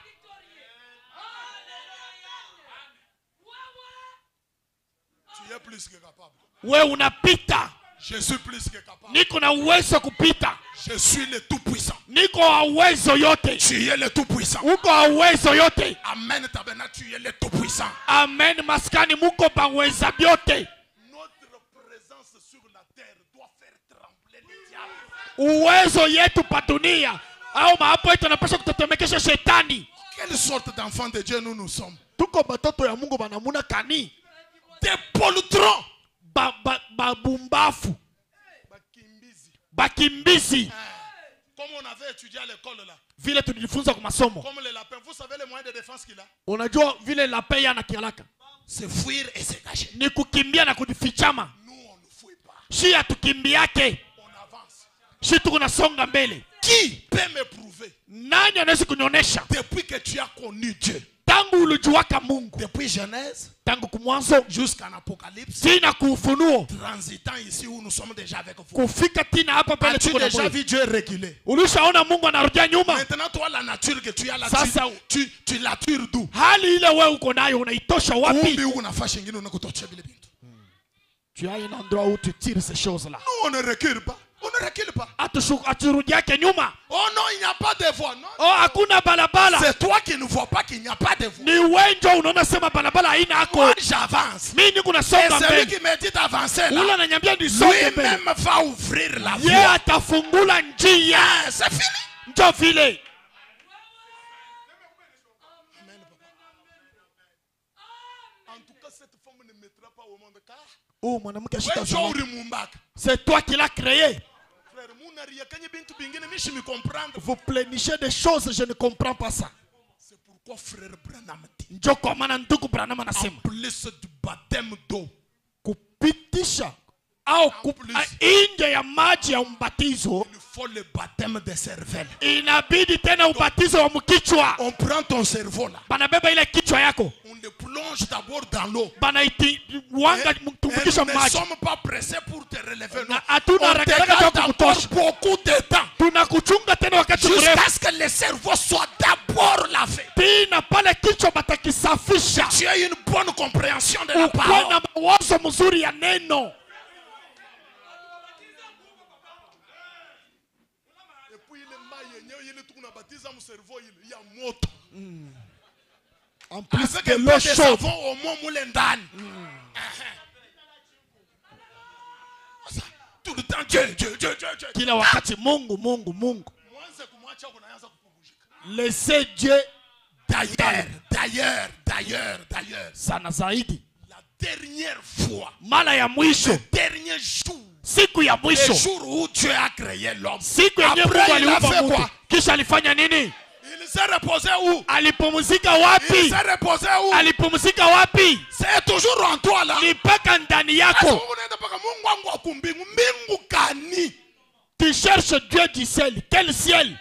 Tu es plus que capable. Wewe unapita. Je suis plus que capable. Niko na uwezo kupita. Je suis le tout puissant. Niko na uwezo yote. Tu es le tout puissant. Uko na uwezo yote. Amen tabernacle, tu es le tout puissant. Amen maskani muko baweza byote. Notre présence sur la terre doit faire trembler le diable. Uwezo yetu pa dunia au maapo yetu yanapaswa kutetemekesha shetani. Quelle sorte d'enfants de Dieu nous sommes? Tuko batoto ya Mungu banamuna kani? Des poltrons. Babumbafu. Bakimbizi. Comme on avait étudié à l'école là. Vile tulijifunza kwa masomo. Comme le lapin, vous savez les moyens de défense qu'il a? Unajua vile lapin yana kialaka. C'est fuir et se cacher. Ni kukimbia na kujifichama. Nous on ne fuit pas. Si atukimbiake. On avance. Si tunasonga mbele. Qui peut me prouver? Nani anaweza kunionyesha? Depuis que tu as connu Dieu. Tangu ulijuaka Mungu. Depuis Genèse. Tangu kumwanzo jusqu'en Apocalypse. Tina kufunuo. Transitant ici où nous sommes déjà avec vous. Kufika tina hapa pale tuko na Mungu. Tu as déjà vu Dieu reculer? Ulishaona Mungu anarudia nyuma? Maintenant toi la nature que tu as là, tu la tires d'où? Hali ile wewe uko nayo unaitosha wapi? Kumbi unafaa shingine unakutocha vile vitu. Tu as un endroit où tu tires ces choses là. Nous on ne recule pas. On ne recule pas. Aturudiake nyuma. Oh non, il n'y a pas de voie. Non. Oh hakuna balabala. C'est toi qui ne vois pas qu'il n'y a pas de voie. Ni wenjo unaona sema balabala haina hako. Moi j'avance. Mimi niko nasonga mbele. Et celui qui me dit d'avancer là. Ula ananiambia nisonge mbele. Lui-même va ouvrir la voie. Yeye atafungula njia. C'est fini. Ndio vile. Amen papa. En tout cas cette femme ne mettra pas au monde car. Oh mwanamke ashika wewe zama. mumbaka. C'est toi qui l'as créé. Vous plénichez des choses, je ne comprends pas ça. C'est pourquoi frère Branham dit, Njoko maana ndugu Branham en anasema plus du baptême d'eau, kupitisha au nje ya maji ya mbatizo, il faut le baptême de cervelle. inabidi tena ubatizo wa mkichwa. On prend ton cerveau là, Banabeba ile kichwa yako, on le plonge d'abord dans l'eau. banaiti wanga mtumbukisha Nous ne maji. sommes pas pressés pour te relever. Non. Na hatuna On haraka te haraka garde ya encore kukutosha. beaucoup de temps Tunakuchunga tena wakati mrefu. jusqu'à ce que le cerveau soit d'abord lavé. Tina pale kichwa batakisafisha. Tu as une bonne compréhension de la Ukuwe parole. na mawazo mzuri ya neno. Et puis il est cerveau, il y a moto. En plus Avec de un peu l'eau de chaude. savon au moins moulin d'âne. Tout le temps, Dieu. Kila wakati Mungu. Laissez Dieu. D'ailleurs. Sana zaidi. La dernière fois, Mara ya mwisho. le dernier jour, Siku ya le mwisho. jour où Dieu a créé l'homme. Siku yenye Mungu Après, il a aliumba fait mtu. quoi? Kisha alifanya nini? Il s'est reposé où? Alipumzika Il wapi? s'est reposé où? Alipumzika wapi? C'est toujours en toi là. Ni mpaka ndani Sasa yako. unaenda mpaka Mungu wangu akumbingu. Mbingu gani? Tu cherches Dieu du ciel. Quel ciel?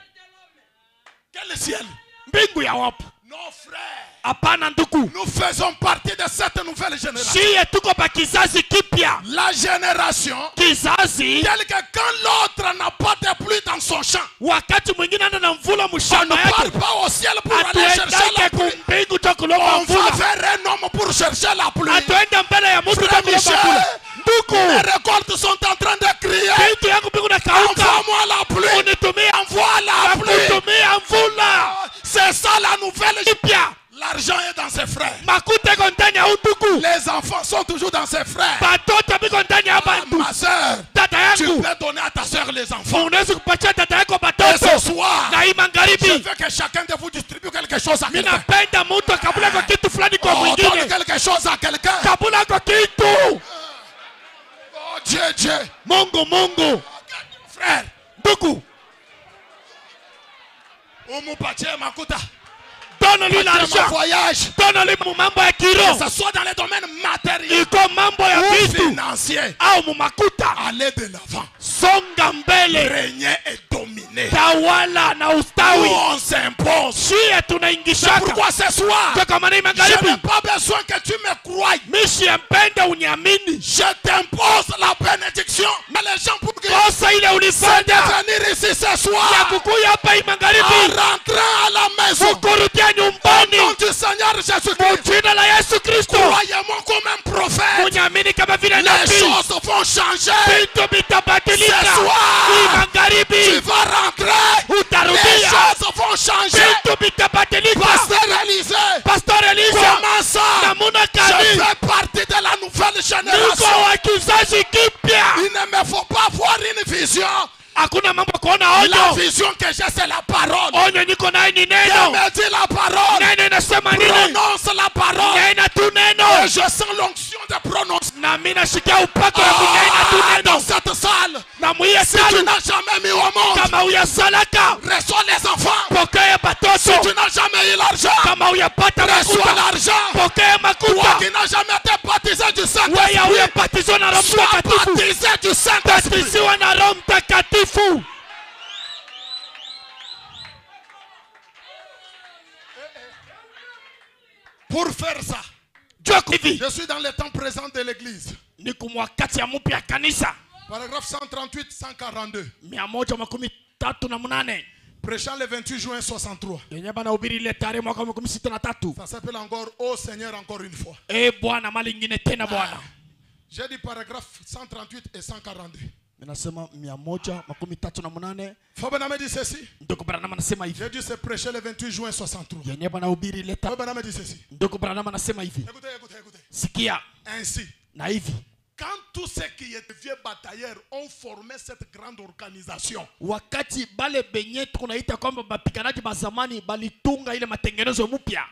Quel ciel? Mbingu ya wapi? Nos frères, Hapana ndugu. nous faisons partie de cette nouvelle génération. Shie tuko pa kizazi kipya. La génération Kizazi telle que quand l'autre n'a pas de pluie dans son champ, wakati mwingine ana na mvula on ne mshamba part yake. pas au ciel pour aller chercher la Atuendake pluie. kumbingu cha kulomba On va mvula. vers un homme pour chercher la pluie. Atuenda mbele ya mtu cha Frère kulomba Michel, mvula. Ndugu, les récoltes sont en train de crier. vitu yangu mbingu na kauka. Envoie-moi la pluie. Unitumie Envoie la pluie. kutumia mvula. C'est ça la nouvelle. Kipya. L'argent est dans ses frères. Makuta iko ndani ya ndugu. Les enfants sont toujours dans ses frères. Batoto biko ndani ya hapa ndugu. Ma soeur, Dada tu yangu, peux donner à ta soeur les enfants. unaweza kupatia dada yako Et batoto. ce soir, Na hii je magharibi, veux que chacun de vous distribue quelque chose à quelqu'un. ninapenda mtu akabula kwa kitu fulani kwa On donne mwingine. quelque chose à quelqu'un. Kabula kwa kitu. Oh Dieu. Mungu. Frère, Ndugu, umupatie makuta. donne-lui Mon l'argent. voyage. Donne-lui mambo ya Que kiroho. ce soit dans les domaines matériels Iko mambo ya ou vitu financiers. au mumakuta. Allez de l'avant. Songa mbele. Régner et dominer. Tawala na Nous, ustawi. on s'impose. Shie C'est tunaingishaka. pourquoi ce soir, Kwa kama ni je n'ai magharibi. pas besoin que tu me croies. Mishi mpenda uniamini. Je t'impose la bénédiction. Mais les gens pour que Kosa ile c'est ulifanya de venir ici ce ya soir. kukuya hapa hii En magharibi. rentrant à la maison. Kukurudia Au nom nyumbani. du Seigneur Jésus-Christ. Jina la Yesu Kristo. Croyez-moi comme un prophète. Uniamini kama vile Les nabii. choses vont changer. Vitu vitabadilika. Ce soir, Hii Tu magharibi. vas rentrer. Les Utarudia. choses vont changer. Vitu vitabadilika. Pasteur Élisée. Pastor Elisha. Comment ça? Namuna Je kani. fais partie de la nouvelle Niko génération. wa kizazi kipya. Il ne me faut pas voir une vision. Hakuna mambo kuona La onyo. vision que j'ai, c'est la parole. Onyo niko nayo ni Dieu neno. me dit la parole. Neno inasema nini? Prononce la parole. Nena tu Et neno. je sens l'onction de prononcer. Na mimi nasikia upako wa kunena tu Dans neno. cette salle, Na mwiye si tu salu n'as jamais mis au monde, kama uyasalaka. reçois les enfants. Pokea Si batoto. tu n'as jamais eu l'argent, Kama uyapata reçois makuta. l'argent. Pokea Toi makuta. qui n'as jamais été baptisé du Wewe Saint-Esprit, uyabatizwa na Roho sois Mtakatifu. baptisé du Saint-Esprit. Batiziwa na Roho Mtakatifu. Pour faire ça, Jua hivi je suis dans le temps présent de l'église. ni kumwakati ya mpya ya kanisa. Paragraphe 138, 142. 138. Prêchant le 28 juin 63. Yenye bana ubiri ile tarehe mwaka 63. Ça s'appelle encore Ô Seigneur encore une fois. Bwana mali nyingine tena Bwana. J'ai dit paragraphe 138 et 142. Ninasema 138. Fabana me dit ceci. Ndugu Branham anasema hivi. J'ai dû se prêcher le 28 juin 63. Yenye bana ubiri ile tarehe. Fabana me dit ceci. Ndugu Branham anasema hivi. Écoutez. Sikia Ainsi, na hivi. quand tous ceux qui étaient vieux batailleurs ont formé cette grande organisation, Wakati bale benye tunaita kwamba bapiganaji ba zamani balitunga ile matengenezo mpya.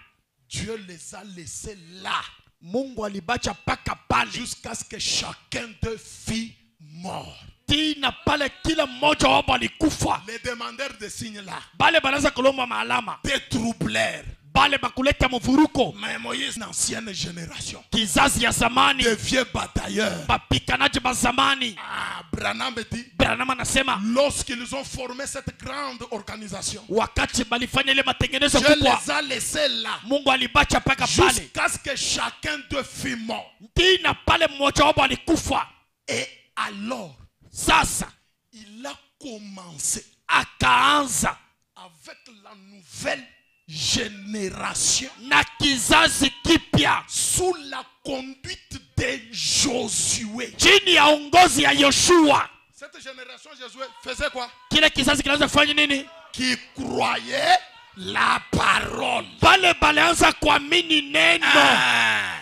Dieu les a laissés là Mungu alibacha paka pale jusqu'à ce que chacun d'eux fît mort. tina pale kila mmoja wao walikufa. Les demandeurs de signes là, Bale banaanza kulomba maalama. des troubleurs. Bale bakuleta mvuruko. Mais Moïse, une ancienne génération, Kizazi ya zamani. des vieux batailleurs. Bapikanaji ba zamani. Ah, Branham dit, Branham anasema lorsqu'ils ont formé cette grande organisation, wakati balifanya ile matengenezo Dieu kubwa, les a laissés là, Mungu alibacha paka pale. jusqu'à ce que chacun d'eux fût mort. Tina pale mmoja wao alikufa. Et alors, Sasa il a commencé akaanza avec la nouvelle génération na kizazi kipya sous la conduite de Josué. chini ya uongozi ya Yoshua. Cette génération, Josué faisait quoi? Kile kizazi kinaanza kufanya nini? Qui croyait la parole. Pale balianza kuamini neno. Ah.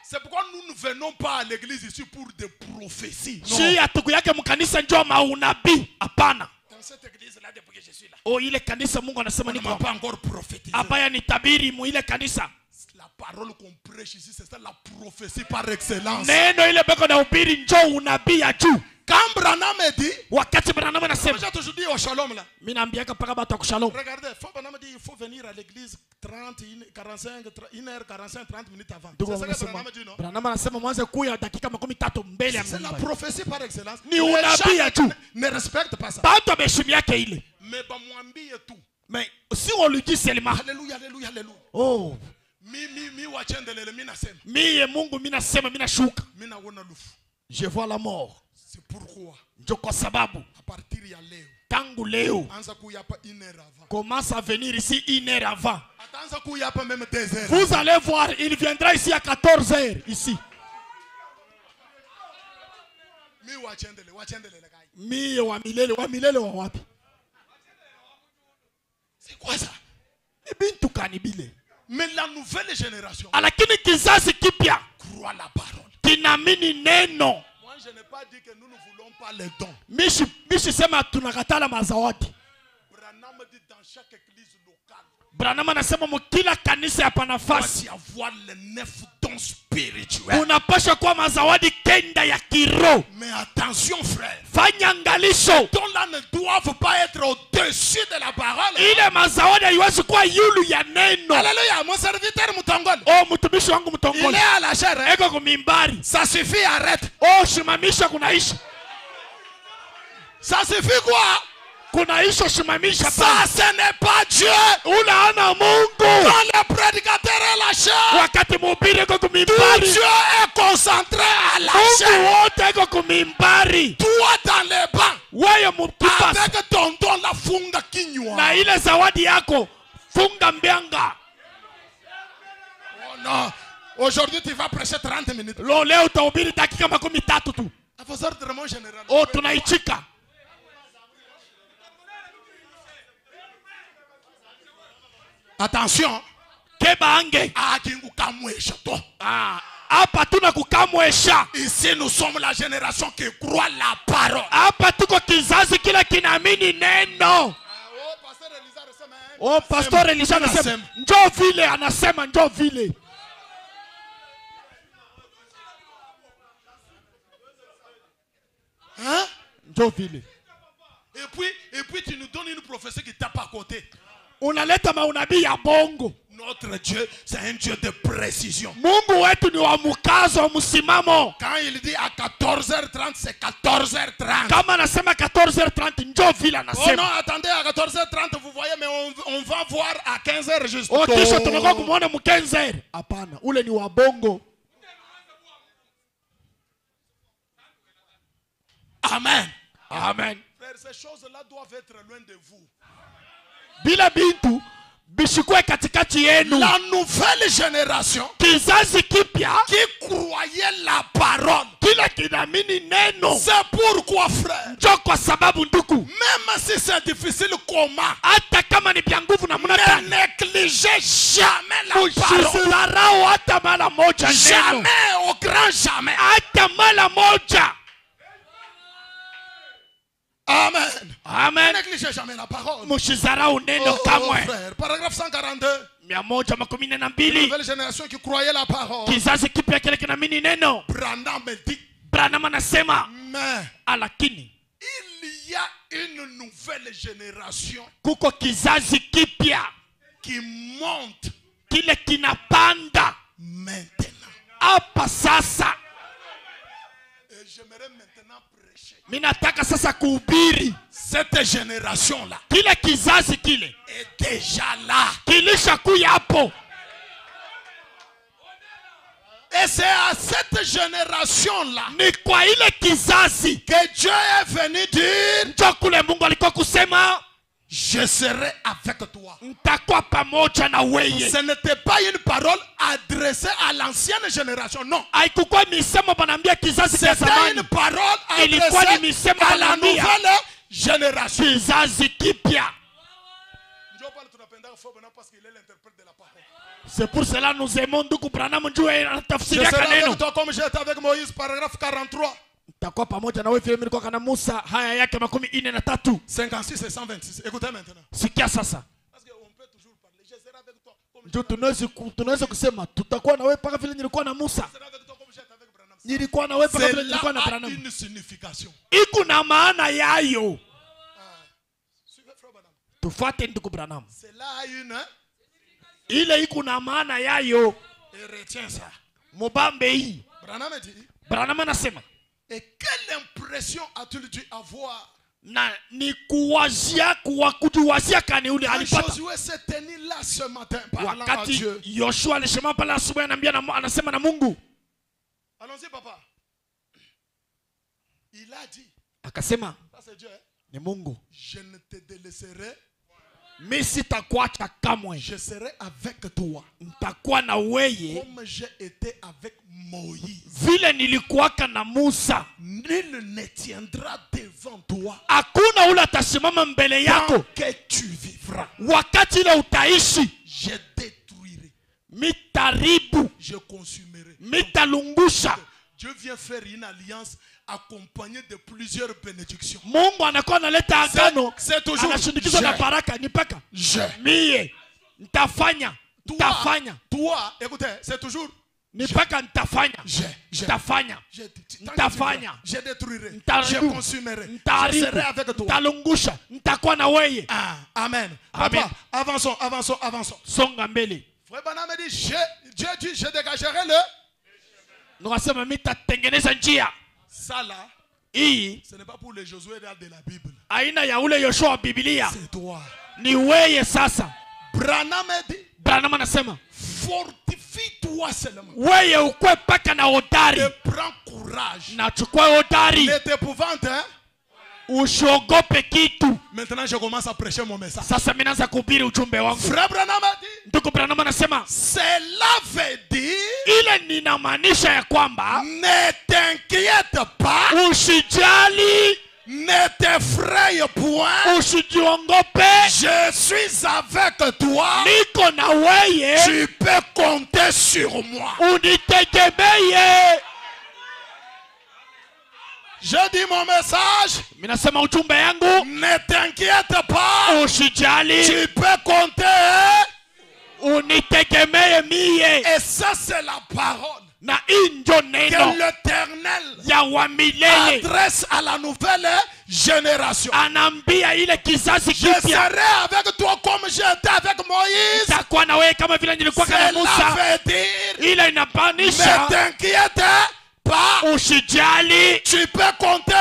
C'est pourquoi nous ne venons pas à l'église ici pour des prophéties. Non. Si atuku yake mkanisa njoo maunabii. Hapana. Dans cette église-là, depuis que je suis là, Oh, ile kanisa Mungu anasema on ne niko m'a hapa. pas encore prophétisé. Abaya ni tabiri mu ile kanisa. La parole qu'on prêche ici, c'est ça la prophétie par excellence. Neno ile beko na ubiri njoo unabii ya juu. Quand Branham dit, Wakati Branham anasema, j'ai toujours dit au shalom là. mimi naambiaka paka batu kushalom. Regardez, Branham dit il faut venir à l'église 1h45, 30 minutes avant. Ndugu C'est ça que wanasema, Branham dit, non? Branham anasema mwanze kuya dakika 13 mbele ya C'est la Mungu. prophétie par excellence. Ni Les unabii ya gens juu. ne respectent pas ça. Batu wameheshimu yake ile. Mais bah mwambie tout. Mais si on lui dit seulement, Alléluia, alléluia, alléluia. oh, Mi wachendelele mi nasema. mie Mungu mimi nasema mimi nashuka. Mi naona lufu. Je vois la mort. C'est pourquoi Ndio kwa sababu à partir ya leo tangu leo anza kuya hapa 1 heure avant. commence à venir ici 1 heure avant. Ataanza kuya hapa même 2 heures. Vous allez voir, il viendra ici à 14 heures ici. Mi wachendelele kai. Mie wa milele wa wapi? C'est quoi ça? Ni bintu kanibile. Mais la nouvelle génération Lakini kizazi kipya croit la parole. kinaamini neno. Moi je n'ai pas dit que nous ne voulons pas les dons. Mishi sema tunakatala mazawadi. Branham dit dans chaque église locale, Branham anasema mkila kanisa hapa nafasi doit y avoir les 9 dons spirituels. unapaswa kuwa mazawadi kenda ya kiroho. Mais attention frère, Fanya angalisho. dons là ne doivent pas être au-dessus de la parole. Ile mazawadi haiwezi kuwa yulu ya neno. Alléluia, mon serviteur Mutongol. Oh, mtumishi wangu Il mtongole. est à la chair. Hein? Eko kumimbari. Ça suffit, arrête. Oh, shimamisha kunaisha. Ça suffit quoi? Kunaisha shimamisha Ça pa. ce n'est pas Dieu. Unaona Mungu. Quand le prédicateur est à la chair, Wakati mhubiri eko tout kumimbari. Dieu est concentré à la Mungu chair. wote eko kumimbari. Toi dans les bancs, Wewe mtupasi. avec ton don la funga kinywa. Na ile zawadi yako funga mbianga. Oh non. Aujourd'hui tu vas prêcher 30 minutes. Lo, leo utahubiri dakika 13 tu. À vos ordres mon général. Oh, tunaichika. Attention. Keba ange. Akingu kamwesha to. Ah, hapa tuna kukamwesha. Ici nous sommes la génération qui croit la parole. Hapa tuko kizazi kile kinaamini neno. Oh, pastor Elisha anasema njoo vile, anasema njoo vile. Hein? Njoo vile. Et puis tu nous donnes une prophétie qui tape à côté. Unaleta maunabii ya bongo. Notre Dieu, c'est un Dieu de précision. Mungu wetu ni wa mkazo, msimamo. Quand il dit à 14h30, c'est 14h30. Kama anasema 14h30 njoo vile Oh non, anasema. attendez, à 14h30, vous voyez, mais on va voir à 15h juste. Oh, kisha tunakuwa kumuona mu 15h. Hapana, ule ni wa bongo. Amen. Amen. Frère, ces choses-là doivent être loin de vous. Bila bintu bishikwe katikati yenu. La nouvelle génération Kizazi kipya qui croyait la parole. kila kinaamini neno. C'est pourquoi, frère, Njoo kwa sababu ndugu, même si c'est difficile, comment? hata kama ni vya nguvu na muna Ne gani, négligez jamais la parole. usidharau hata mara moja neno. Jamais, au grand jamais. Hata mara moja. Amen. Ne Amen. négligez jamais la parole. Msidharau neno kamwe. Frère, paragraphe 142. 112. Nouvelle génération qui croyait la parole. Kizazi kipya kile kinaamini neno. Branham dit, Branham anasema mais lakini y a une nouvelle génération kuko kizazi kipya qui monte kile kinapanda maintenant. hapa sasa. Et j'aimerais maintenant prêcher. Minataka sasa kuhubiri. Cette génération-là Kile kizazi kile est déjà là. kilishakuya hapo. Et c'est à cette génération-là Ni kwa ile kizazi que Dieu est venu dire, njo kule Mungu alikuwa kusema je serai avec toi. nitakuwa pamoja na weye. Ce n'était pas une parole adressée à l'ancienne génération, non. Haikukuwa misemo banaambia kizazi cha C'était zamani, une parole ilikuwa ni adressée misemo à la banaambia nouvelle génération. kizazi kipya. Parce qu'il est l'interprète de la parole. C'est pour cela nous aimons ndugu Branham juu Je anatafsiria serai kaneno. avec toi comme j'étais avec Moïse, paragraphe 43. Nitakuwa pamoja na wewe vile nilikuwa kana Musa, haya yake 43. 56 et 126. Écoutez maintenant. Sikia sasa. Parce qu'on peut toujours parler. Je serai avec toi comme Ndio tunaweza kusema tutakuwa na wewe paka vile nilikuwa na Musa. je serai avec toi comme j'étais avec Branham. Nilikuwa na wewe paka vile Cela nilikuwa na a Branham. une signification. Iko na maana yayo. Suivez Frère Branham. Tufuate ndugu Branham. Cela a une... Ile iko na maana yayo. Et retiens ça. Mubambe hii. Branham dit... Branham anasema Et quelle impression a-t-il dû avoir na ni kujiwazia kani ule quand alipata Josué s'est tenu là ce matin parlant à wakati Dieu? Yoshua alisema pale asubuhi anasema na Mungu. Allons-y papa. Il a dit, Akasema ça c'est Dieu, hein? ni Mungu, Je ne te délaisserai, mimi sitakuacha kamwe, je serai avec toi nitakuwa na weye comme j'ai été avec Moïse. vile nilikuwaka na Musa. Nul ne tiendra devant toi Hakuna ule atasimama mbele tant yako que tu vivras. wakati ile utaishi. Je détruirai, Mitaribu, je consumerai. mitalungusha. Dieu vient faire une alliance accompagnée de plusieurs bénédictions. Mungu anakuwa analeta agano, C'est toujours anashindikizwa na baraka. Ni paka mie nitafanya, nitafanya, toi, écoutez, c'est toujours ni paka nitafanya, nitafanya, nitafanya, je détruirai, je nitaribu, consumerai, je nitaribu, serai avec toi. nitalungusha, nitakuwa na weye. Ah, amen. Amen. Papa, avançons, avançons, avançons. Songa mbele. Frère Branham me dit, Dieu dit, je dégagerai le. Nukasema mitatengeneza njia. Ça là, Hii ce n'est pas pour les Josué de la Bible. aina ya ule Yoshua wa Biblia. C'est toi. Ni weye sasa. Branham me dit, Branham anasema fortifie-toi seulement. weye ukwe paka na hodari. Et prends courage. Na chukua hodari. Ne t'épouvante, hein. Usiogope kitu. Maintenant, je commence à prêcher mon message. Sasa mimi naanza kuhubiri ujumbe wangu. Frère Branham a dit, Ndugu Branham anasema cela veut dire, ile ninamaanisha ya kwamba ne t'inquiète pas, usijali, ne t'effraie point, usijiongope, je suis avec toi, niko na weye, tu peux compter sur moi. unitegemee. Je dis mon message, Mimi nasema ujumbe yangu, ne t'inquiète pas, usijali, tu peux compter. unitegemee mie. Et ça c'est la parole Na injo que neno l'Éternel ya wa milele adresse à la nouvelle génération. anambia ile kizazi Je kipya, serai avec toi comme j'étais avec Moïse. takuwa na wewe kama vile nilikuwa na Cela Musa. veut dire, Ile ne inamaanisha t'inquiète pas, usijali, tu peux compter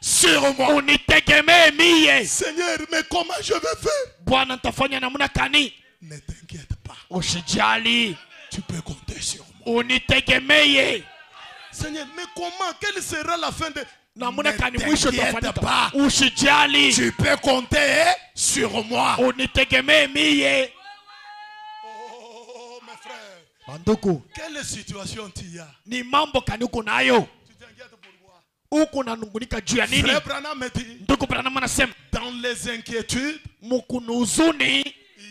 sur moi. unitegemee mie. Seigneur, mais comment je vais faire? Bwana, nitafanya namna gani? Ne t'inquiète pas, Usijali, tu peux compter sur moi. unitegemee. Seigneur, mais comment? Quelle sera la fin de... Namna Ne gani mwisho t'inquiète utafanyika? pas, Usijali, tu peux compter sur moi. unitegemee mie. Oh, mes frères, Banduku, quelle situation tu as? ni mambo gani uko nayo? Tu t'inquiètes pourquoi? Uko nanungunika juu ya nini? Frère Branham me dit, Ndugu Branham anasema dans les inquiétudes, mkunuzuni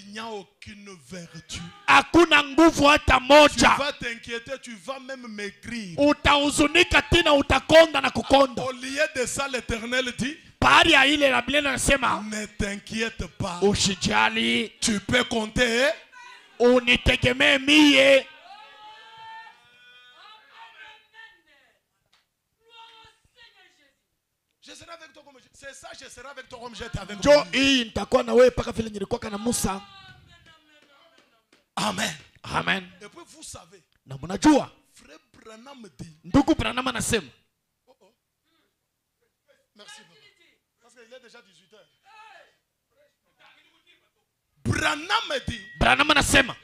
il n'y a aucune vertu. hakuna nguvu hata Tu moja. vas t'inquiéter, tu vas même maigrir. Utahuzunika tena, utakonda na kukonda. Au lieu de ça, l'Éternel dit, Pahali ya ile la Biblia anasema ne t'inquiète pas, usijali, tu peux compter. unitegemee mie. Je serai avec toi comme C'est ça, je serai avec toi comme j'étais avec Njo Moïse. hii nitakuwa na wewe paka vile nilikuwa na Musa. Amen. Amen. Et puis vous savez, Na mnajua frère Branham dit. ndugu Branham anasema. Merci papa. Parce qu'il est déjà 18h. Branham dit. Branham anasema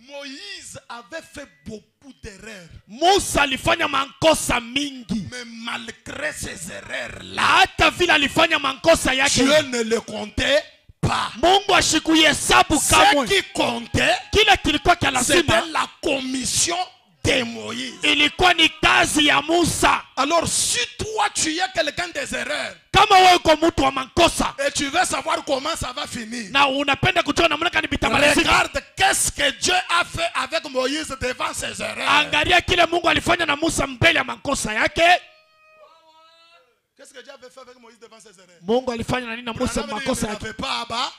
Moïse avait fait beaucoup d'erreurs. Musa alifanya makosa mingi. Mais malgré ces erreurs-là, Hata vile alifanya makosa yake, Dieu ne le comptait pas. Mungu ashikuhesabu Ce kamwe. qui comptait, Kila kilikuwa cha c'était lazima la commission de Moïse. ilikuwa ni kazi ya Musa. Alors si toi tu es quelqu'un des erreurs Kama wewe uko mtu wa makosa et tu veux savoir comment ça va finir, na unapenda kujua namna gani bitamalizika, regarde qu'est-ce que Dieu a fait avec Moïse devant ses erreurs. angalia kile Mungu alifanya na Musa mbele ya makosa yake. Qu'est-ce que Dieu avait fait avec Moïse devant ses erreurs? Mungu alifanya na nini na Musa Branham dit, makosa il yake? n'avait pas Abba.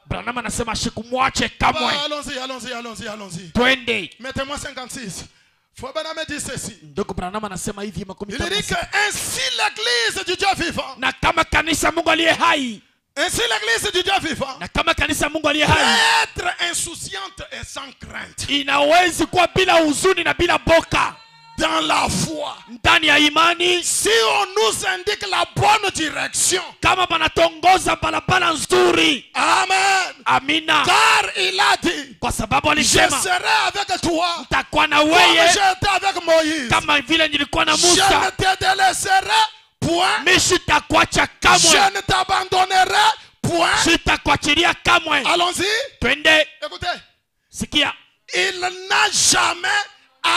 Branham anasema shikumwache kamwe. Allons-y. Twende. Mettez-moi 56. Faut Branham dit ceci. Ndugu Branham anasema hivi makumi Il tano na dit que sita. ainsi l'église du Dieu vivant, Na kama kanisa Mungu aliye hai, ainsi l'église du Dieu vivant, na kama kanisa Mungu aliye hai être insouciante et sans crainte inawezi kuwa bila huzuni na bila boka dans la foi. ndani ya imani, Si on nous indique la bonne direction, kama banatongoza barabara nzuri. amen. Amina. Car il a dit, Kwa sababu je alisema serai avec toi nitakuwa na comme wewe j'étais avec Moïse. kama vile nilikuwa na Je Musa. ne te délaisserai point. Mimi sitakuacha kamwe, Je ne t'abandonnerai point. sitakuachilia kamwe. Allons-y. Twende. Écoutez. Sikia, Il n'a jamais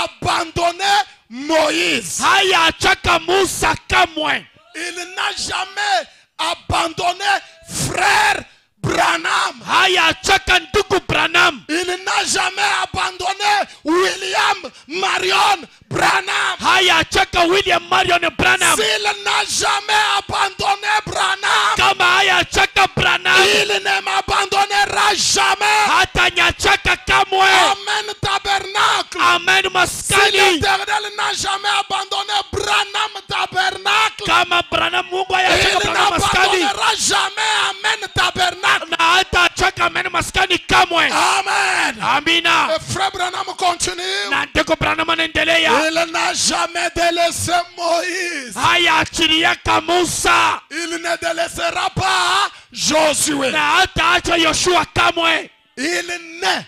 abandonné Moïse. haya achaka Musa kamwe. Il n'a jamais abandonné frère Branham. Haya achaka ndugu Branham. Il n'a jamais abandonné William Marion Branham. Haya achaka William Marion Branham. S'il n'a jamais abandonné Branham, Kama haya achaka Branham, il ne m'abandonnera jamais. hata nyachaka kamwe. Amen tabernacle. Amen Si maskani. l'Éternel n'a jamais abandonné Branham tabernacle, Kama Branham Mungu haya il achaka Branham maskani, n'abandonnera jamais Amen tabernacle. na hata achaka Amen maskani kamwe. Amen. Amina. Et frère Branham continue. Na ndugu Branham anaendelea. Il n'a jamais délaissé Moïse. Haya achiliaka Musa, Il ne délaissera pas Josué. na hata acha Yoshua kamwe. Il ne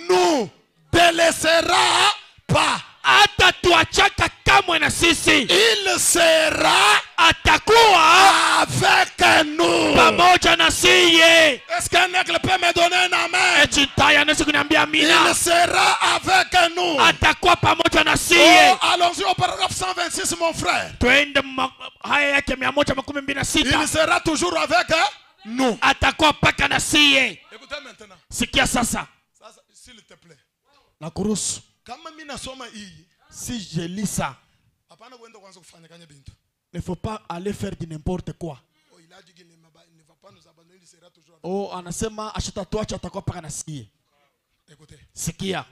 nous délaissera pas. Hata tuachaka kamwe na sisi. Il sera Atakuwa avec nous. pamoja na siye. Est-ce qu'un aigle peut me donner un amen? Eti taya anaweza kuniambia amina. Il sera avec nous. Atakuwa pamoja na siye. Oh, allons-y au paragraphe 126, mon frère. Twende haya yake 126. Il sera toujours avec nous. Atakuwa paka na siye. Écoutez maintenant. Sikia sasa. S'il te plaît. Na kuruhusu. Kama mimi nasoma hii, Si je lis ça, hapana kuenda kwanza kufanya kanya bintu. ne faut pas aller faire du n'importe quoi. Oh, il a dit qu'il ne va pas nous abandonner, il sera toujours avec Oh, anasema ashitatuacha atakuwa paka na siye. nous. Écoutez. Sikia.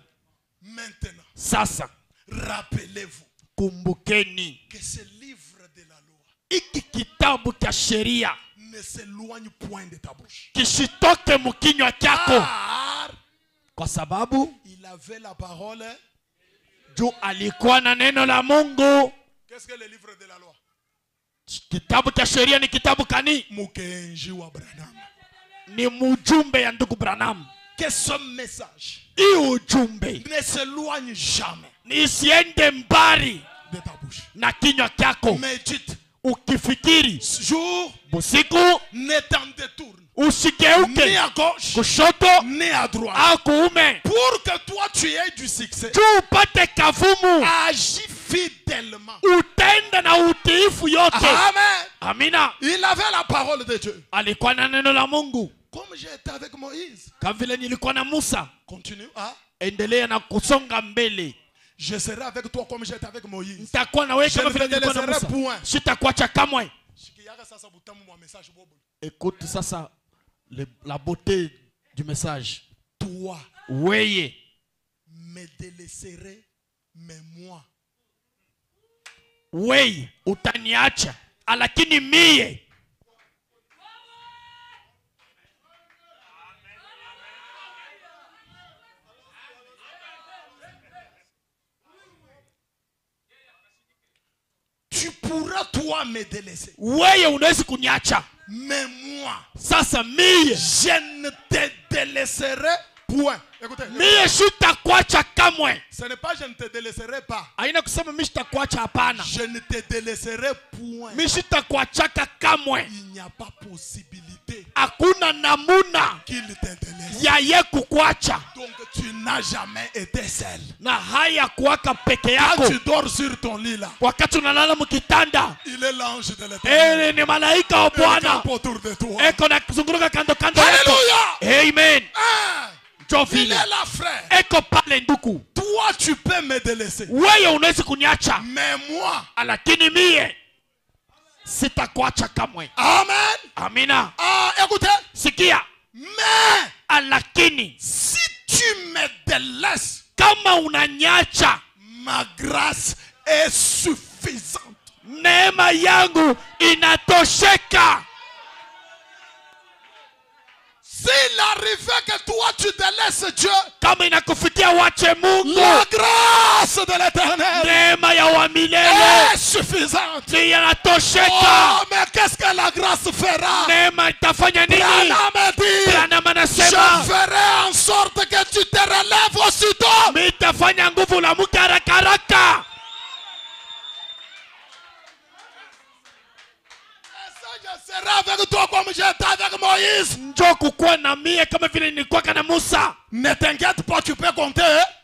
Maintenant, Sasa rappelez-vous kumbukeni, que ce livre de la loi iki kitabu cha sheria ne s'éloigne point de ta bouche. kisitoke mkinywa chako, Car kwa sababu il avait la parole. juu alikuwa na neno la Mungu. Qu'est-ce que le livre de la loi? Kitabu cha sheria ni kitabu kani? Mukenji wa Branham. Ni mujumbe ya ndugu Branham. Que ce message Hii ujumbe ne s'éloigne jamais isiende mbali de ta bouche. na kinywa chako. Médite Ukifikiri jour, busiku, ne t'en détourne ni usigeuke à gauche kushoto ni à droite. au kuume, Pour que toi tu aies du succès, juu upate kavumu. agis fidèlement. Utende na utiifu yote. Amen. Amina. Il avait la parole de Dieu. Alikuwa na neno la Mungu Comme j'ai été avec Moïse. kama vile nilikuwa na Musa. Continue. Ah, Endelea na kusonga mbele. je serai avec toi comme j'étais avec Moïse. Nitakuwa na wewe Je kama ne vile te nilikuwa na laisserai Musa. point. Sitakuacha kamwe. Écoute sasa la beauté du message. Toi, Weye me délaisserai, mais moi, weye utaniacha, lakini mie pourras toi me délaisser. Wewe unaweza kuniacha. Mais moi, Sasa mie, je ne te délaisserai point. Écoutez, mie sitakuacha kamwe. ce n'est pas je ne te délaisserai pas. Haina kusema mimi sitakuacha, hapana. Je ne te délaisserai point. Mimi sitakuachaka kamwe. Il n'y a pas possibilité Hakuna namuna qu'il te délaisse. ya ye kukuacha. Donc tu n'as jamais été seul. Na haya kuwaka peke Quand yako. tu dors sur ton lit là, Wakati unalala mkitanda, il est l'ange de l'éternel. ni malaika wa Il Bwana campe autour de toi. eko na kuzunguruka kando kando yako. Alléluia. Amen. Ah, Njoo il vile. est là, frère. Eko pale nduku. Toi, tu peux me délaisser. Wewe unaweza kuniacha, Mais moi, lakini mie sitakuacha kamwe. amen. Amina. Ah, écoutez. Sikia. Mais Lakini si tu me délaisses, kama unaniacha, ma grâce est suffisante. neema yangu inatosheka. S'il arrivait que toi tu délaisses Dieu, Kama inakufikia wache Mungu, la grâce de l'éternel neema ya wa milele est suffisante. ni yanatosheka. Oh, mais qu'est-ce que la grâce fera? Neema itafanya nini? Branham dit, Branham je anasema ferai en sorte que tu te relèves aussitôt. mimi itafanya nguvu la mke haraka haraka. Je serai avec toi comme j'étais avec Moïse. Njoo kukuwa na mie kama vile nilikuwa na Musa. Ne t'inquiète pas, tu peux compter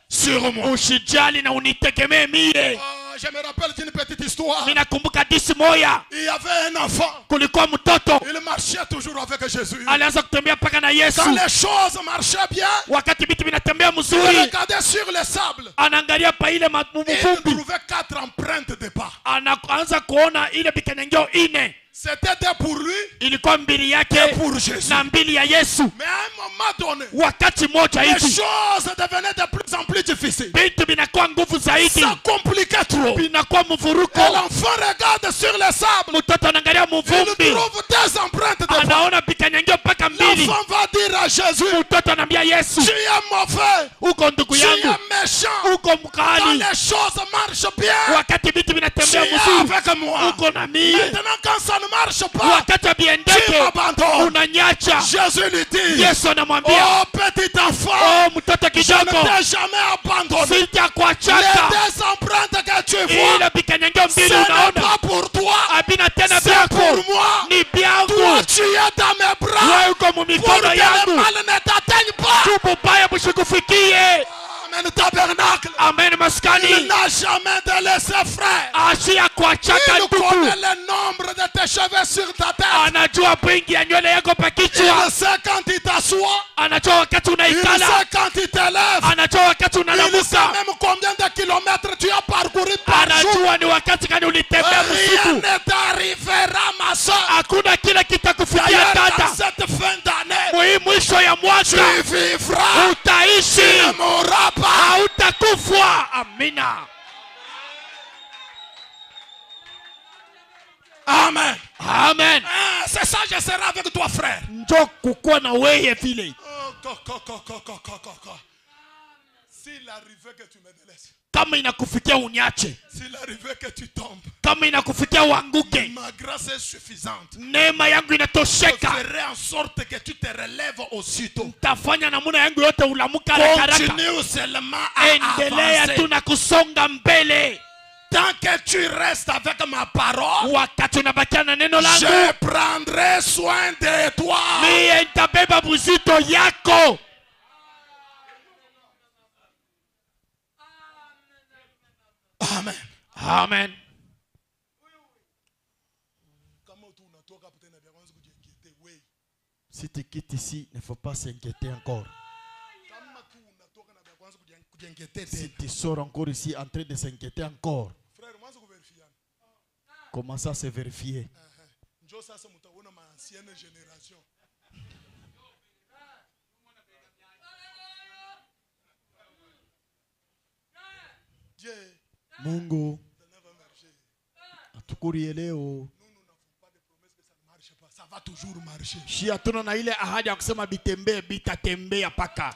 sur moi. Usijali na unitegemee mie. Oh, je me rappelle d'une petite histoire. Mimi nakumbuka disi moya, Il y avait un enfant. kulikuwa mtoto Il marchait toujours avec Jésus. alianza kutembea paka na Yesu. Quand les choses marchaient bien, Wakati vitu vinatembea il mzuri, regardait sur le sable. anaangalia pa ile Il mvumbi, trouvait 4 empreintes de pas. anaanza kuona ile bikanyangio ine, C'était deux pour lui ilikuwa mbili yake et pour Jésus. na mbili ya Yesu. Mais à un moment donné, Wakati moja les hivi choses devenaient de plus en plus difficiles. vitu vinakuwa nguvu zaidi, Ça compliquait trop. Et vinakuwa mvuruko. l'enfant regarde sur le sable. Mtoto anaangalia Il mvumbi, trouve 2 empreintes de pas. anaona bikanyangio mpaka mbili. L'enfant va dire à Jésus, Mtoto anambia Yesu, tu es mauvais, uko ndugu tu yangu, es méchant. uko Quand mkali. les choses marchent bien, Wakati vitu tu vinatembea es mzuri, avec moi. uko na mie. Maintenant quand ça ne marche pas, Wakati tu abiendeke, m'abandonnes. unanyacha. Jésus lui dit, Yesu anamwambia, oh petit enfant, oh mtoto je ne kidogo, t'ai jamais abandonné. Les sitakuachaka. 2 empreintes que tu vois, Ile bikanyangio ce mbili n'est unaona pas pour toi, abina tena c'est vyako, pour moi. ni Toi vyangu. tu es dans mes bras Wewe uko pour mumikono que le yangu, mal ne t'atteigne pas. tubu baya msikufikie. Amen, tabernacle. Amen. Il Maskani n'a jamais délaissé, frère. ashia kuachaka Il ndugu, connaît le nombre de tes cheveux sur ta tête. anajua bwingi ya nywele yako pa kichwa, Il sait quand il t'assoit. anajua wakati Il unaikala, sait quand il t'élève. anajua wakati Il sait unalamuka, même combien de kilomètres tu as parcouru par jour. anajua ni wakati gani ulitembea Rien msiku. ne t'arrivera, ma soeur. Hakuna kile kitakufikia D'ailleurs, dans dada. cette fin d'année, Mwi mwisho ya tu mwaka vivras. Tu utaishi, ne mourras pas. hautakufa. Amina. Amen. Amen. Ah, c'est ça, je serai avec toi, frère. Njoo kukuwa na weye vile. S'il arrivait que tu me délaisses, Kama inakufikia uniache, s'il arrivait que tu tombes, kama inakufikia uanguke, ma grâce est suffisante. neema yangu Je inatosheka. ferai en sorte que tu te relèves aussitôt. Tafanya namuna yangu yote ulamuka haraka haraka. Continue seulement à Endelea tu avancer. na kusonga mbele. Tant que tu restes avec ma parole, Wakati unabakia na neno langu, je prendrai soin de toi. mie nitabeba buzito yako. Amen. Amen. Si tu quittes ici, il ne faut pas s'inquiéter encore. Si tu sors encore ici en train de s'inquiéter encore, commence à se vérifier. Mungu atukuriye leo. Ça va toujours marcher. Shi hatuna na ile ahadi ya kusema bitembee bitatembea paka.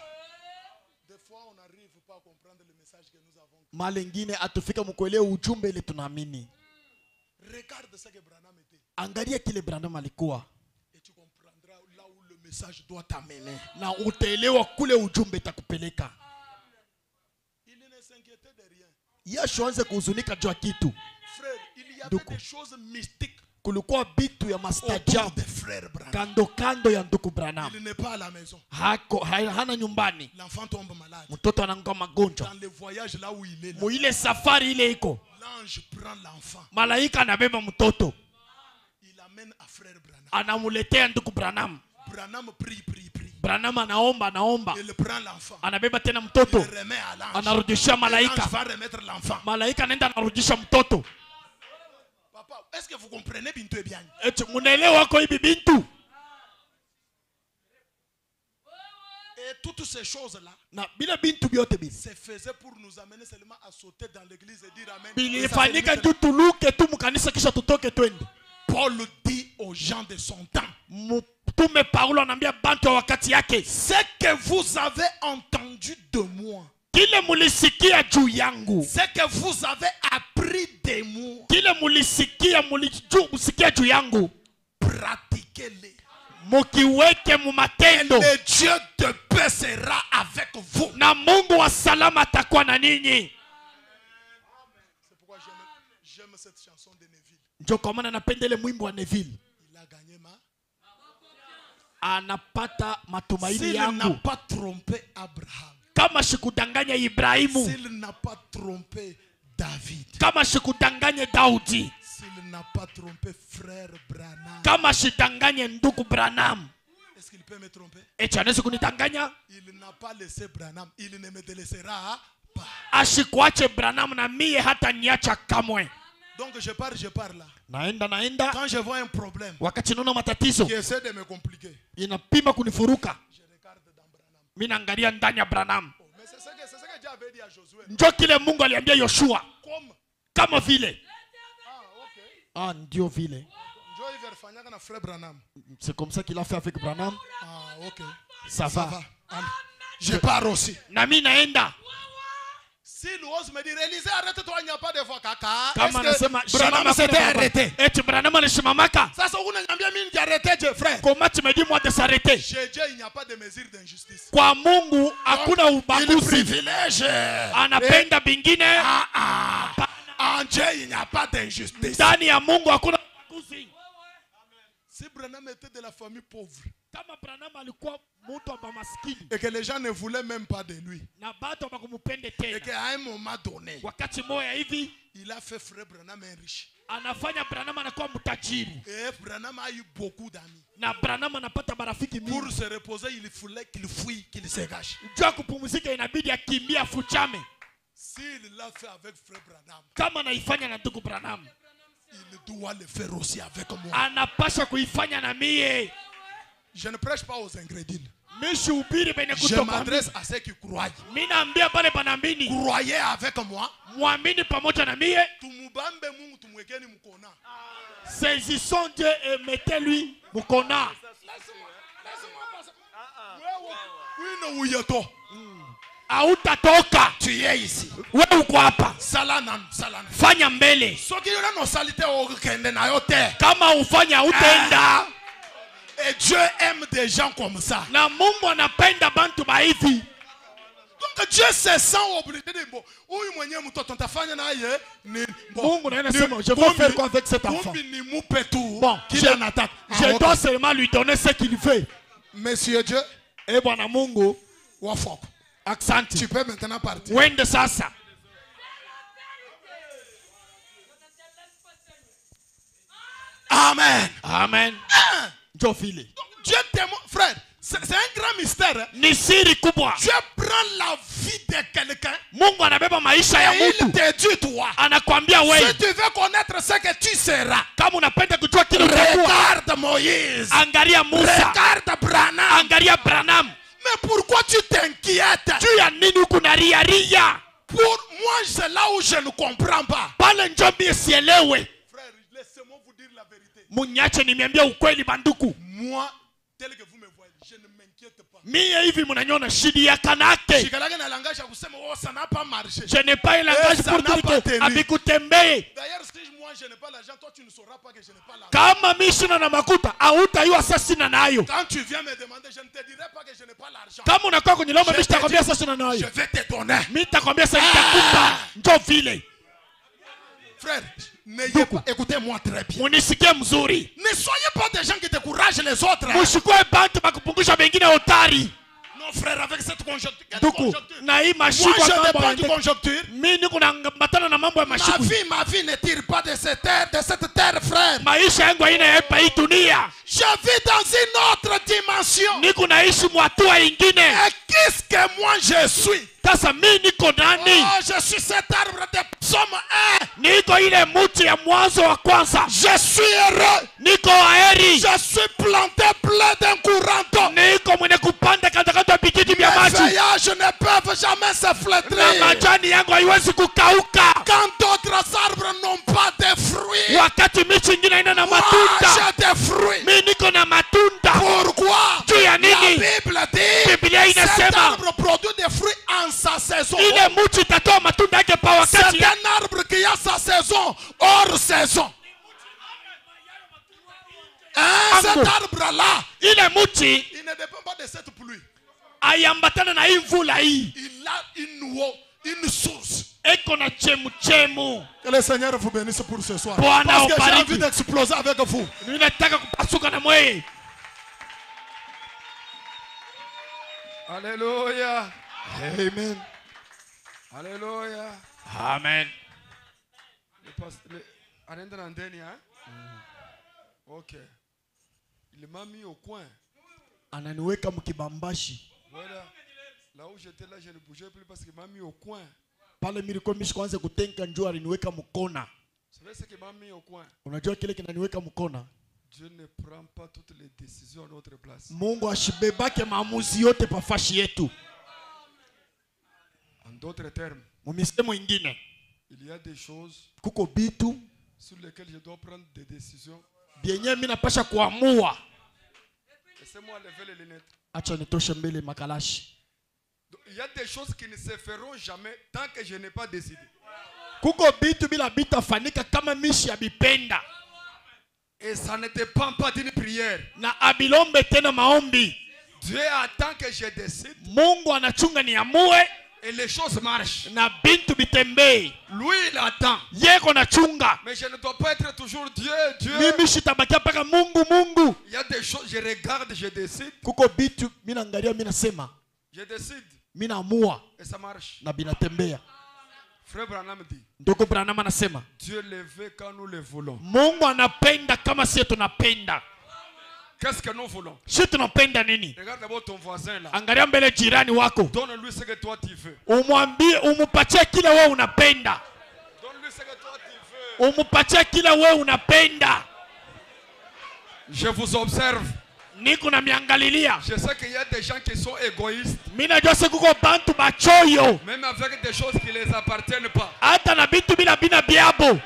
Des fois, on n'arrive pas à comprendre le message que nous avons. Mara nyingine atufika mkuelewa ujumbe ile tunaamini. Regarde ce que Branham était. Angalia kile Branham alikuwa. Et tu comprendras là où le message doit t'amener. Na utaelewa kule ujumbe takupeleka. Il ne s'inquiétait de rien. Yesu anze kuhuzunika juu ya kitu. Frère, il y avait des choses mystiques. Kulikuwa bitu ya Autour des frères Branham. kando kando ya ndugu Branham. Il n'est pas à la maison. Hana nyumbani. L'enfant tombe malade. Mtoto anaanguka magonjwa. Dans le voyage là où il est. Mu ile safari ile iko. L'ange prend l'enfant. Malaika anabeba mtoto. Il amène à frère Branham. Anamuletea ndugu Branham. Branham prie. Branham anaomba. Il prend l'enfant. Anabeba tena mtoto. Il remet à l'ange. Anarudishia malaika. L'ange va remettre l'enfant. Malaika anaenda anarudisha mtoto. Papa, est-ce que vous comprenez Bintu et bien? Eti munaelewa kwa hivi bintu? Et toutes ces choses-là, Na bila bintu byote bibi. se faisaient pour nous amener seulement à sauter dans l'église et dire amen. Bilifanyika tu tuluke tu mkanisa kisha tutoke twende. Paul dit aux gens de son temps. Mtume Paulo anambia bantu wa wakati yake. Ce que vous avez entendu de moi. Kile mulisikia juu yangu. Ce que vous avez appris de moi. Kile mulisikia juu yangu. Pratiquez-les. Mukiweke mu matendo. Le Dieu de paix sera avec vous. Na Mungu wa salama atakuwa na ninyi. C'est pourquoi j'aime cette chanson de Neville. Ndio kwa maana napenda ile mwimbo wa Neville. Il a gagné Anapata matumaini S'il n'a yangu. pas trompé Abraham. Kama sikudanganya Ibrahimu. S'il n'a pas trompé David. Kama sikudanganya Daudi. S'il n'a pas trompé frère Branham. Kama sidanganye ndugu Branham. Est-ce qu'il peut me tromper? Eti anaweza kunidanganya? Il n'a pas laissé Branham. Il ne me délaissera pas. Asikuache Branham na mie hata niacha kamwe. Donc je pars là. Naenda. Quand je vois un problème Wakati naona matatizo qui essaie de me compliquer, inapima kunifuruka, je regarde dans Branham. mimi naangalia ndani ya Branham. Oh, mais c'est ce que Dieu avait dit à Josué. Ndio kile Mungu aliambia Yoshua. Kama vile. Ah, ndio vile. Frère Branham. C'est comme ça qu'il a fait avec Branham. Ah, ok. Ça va. Allez. Je pars aussi. Na mimi naenda. Si l'ose me dire, Élisée, arrête-toi, il n'y a pas de voix caca. Kama anasema Branham s'était arrêté. Eti Branham alishimamaka. Sasa unaniambia mimi niarrêter, frère. Comment tu me dis moi de s'arrêter? Chez Dieu, il n'y a pas de mesure d'injustice. Kwa Mungu hakuna ubaguzi. Privilège. Anapenda bingine. En Dieu, il n'y a pas d'injustice. Ndani ya Mungu hakuna ubaguzi. Si Branham était de la famille pauvre, kama Branham alikuwa mtu wa maskini, et que les gens ne voulaient même pas de lui, na bado bakumupende tena, et qu'à un moment donné, wakati moya hivi, il a fait frère Branham un riche. Anafanya Branham anakuwa mtajiri. Et Branham a eu beaucoup d'amis. Na Branham anapata marafiki mingi. Pour se reposer, il fallait qu'il fuit, qu'il se cache. Jua kupumzika inabidi akimbia afuchame. S'il l'a fait avec frère Branham, kama anaifanya na ndugu Branham, il doit le faire aussi avec moi. Anapasha kuifanya na mie. Je ne prêche pas aux ingrédients. Je m'adresse à ceux qui croient. Croyez avec moi. Saisissons Dieu et mettez-lui mukona. Hautatoka. Tu es ici. Wewe uko hapa. Salana. Fanya mbele. Kama ufanya utaenda. Et Dieu aime des gens comme ça. Na Mungu anapenda bantu baivi. Donc Dieu se sent obligé de bon. Huyu mwenye mtoto ntafanya naye ni Mungu na anasema je vais faire quoi avec cet enfant? Bon, je dois seulement lui donner ce qu'il veut. Monsieur Dieu, et Bwana Mungu wafoko. Asante. Tu peux maintenant partir. Wende sasa. Amen. Amen. Donc Dieu témoigne, frère. C'est un grand mystère. Ni siri kubwa. Dieu prend la vie de quelqu'un. Mungu anabeba maisha ya mtu. Il te dit toi. Anakuambia wewe. Si tu veux connaître ce que tu seras. Kama unapenda kujua kile utakuwa. Regarde Moïse. Angalia Musa. Regarde Branham. Angalia Branham. Mais pourquoi tu t'inquiètes? Tu ya nini uko na ria? Pour moi, c'est là où je ne comprends pas. Pale ndio mimi sielewe. Frère, laissez-moi vous dire la vérité. Munyache nimeambia ukweli banduku. Moi, tel que vous me voyez, je ne m'inquiète pas. Mie hivi mnanyona shidi ya kanake. Shikalake na langage ya kusema oh ça n'a pas marché. Je n'ai pas un langage ça pour n'a dire pas que tenu. abikutembee. D'ailleurs si moi je n'ai pas l'argent, toi tu ne sauras pas que je n'ai pas l'argent. Kama mimi sina na makuta, hautayua sasa sina nayo. Quand tu viens me demander, je ne te dirai pas que je n'ai pas l'argent. Kama unakuwa kunilomba mimi sitakwambia sasa sina nayo. Je vais te donner. Mimi nitakwambia sasa nitakupa. Ndio vile. Frère, écoutez-moi très bien. Munisikie mzuri. Ne soyez pas des gens qui découragent les autres. Mushikwe bantu bakupungusha wengine otari. Non frère, avec cette conjoncture. Duku, na hii Moi mashiku je n'ai mambo pas de ya conjoncture. mimi niko na matana na mambo ya mashiku. Ma vie ne tire pas de cette terre, frère. Maisha yangu haina hapa hii dunia. Je vis dans une autre dimension. Niko naishi mwatua ingine. Et qu'est-ce que moi je suis? Sasa mimi niko nani? Oh, je suis cet arbre de Psaume 1. Niko ile muti ya mwanzo wa kwanza. Je suis heureux. Niko aheri. Je suis planté plein d'un courant d'eau. Niko mwenye kupanda katika vijiji vya Mes maji. feuillages ne peuvent jamais se Na flétrir. majani yangu haiwezi kukauka. Quand d'autres arbres n'ont pas de fruits, Wakati miti ingine haina na moi matunda. j'ai des fruits. Mimi niko na matunda. Pourquoi? Juu ya La nini? Bible dit Biblia cet inasema arbre produit des fruits en sa saison. ile mti itatoa matunda yake pa wakati. C'est un arbre qui a sa saison hors saison. Hein, cet arbre-là, Ile mti il ne dépend pas de cette pluie. ayambatana na hii mvula hii. Il a une eau, une source. Eko na chemu. Que le Seigneur vous bénisse pour ce soir. Bwana Parce que j'ai ubariki. envie d'exploser avec vous. Mimi nataka kupasuka na mweye. Alléluia. Amen. Alléluia. Amen. Anaenda na ndani hein? Ok. Il m'a mis au coin. Ananiweka mkibambashi. Voilà. Là où j'étais là, je ne bougeais plus parce qu'il m'a mis au coin. Pale nilikuwa kwanza kutenka njoo aliniweka mkona. Vous savez ce qui m'a mis au coin? Unajua kile kinaniweka mkona? Dieu ne prend pas toutes les décisions à notre place. Mungu ashibebake maamuzi yote pafashi yetu. En d'autres termes, Mumisemo ingine, il y a des choses kuko bitu sur lesquelles je dois prendre des décisions. bienye mimi napasha kuamua. Laissez-moi lever les lunettes. Acha nitoshe mbele makalashi. Il y a des choses qui ne se feront jamais tant que je n'ai pas décidé. Kuko bitu bila bitafanika kama mishi abipenda. Et ça ne dépend pas d'une prière. Na abilombe tena maombi. Dieu attend que je décide. Mungu anachunga niamue Et les choses marchent. na bintu bitembee. Lui, il attend. Yeko nachunga. Mais je ne dois pas être toujours Dieu. Mimi shitabakia paka Mungu. Il y a des choses, je regarde, je décide. Kuko bitu mimi naangalia mimi nasema. Je décide. Mimi naamua Et ça marche. na binatembea. Frère Branham dit, Ndugu Branham anasema Dieu le veut quand nous le voulons. Mungu anapenda kama sisi tunapenda. Qu'est-ce que nous voulons? Sisi tunapenda nini? Regarde d'abord ton voisin là. Angalia mbele jirani wako. Donne-lui ce que toi tu veux. Umwambie, umupatie kile wewe unapenda. Donne-lui ce que toi tu veux. Umupatie kile wewe unapenda. Je vous observe. Niko na miangalilia. Je sais qu'il y a des gens qui sont égoïstes. Mimi najua siku kwa bantu bachoyo. Même avec des choses qui ne les appartiennent pas. Hata na bitu bila bina biabo.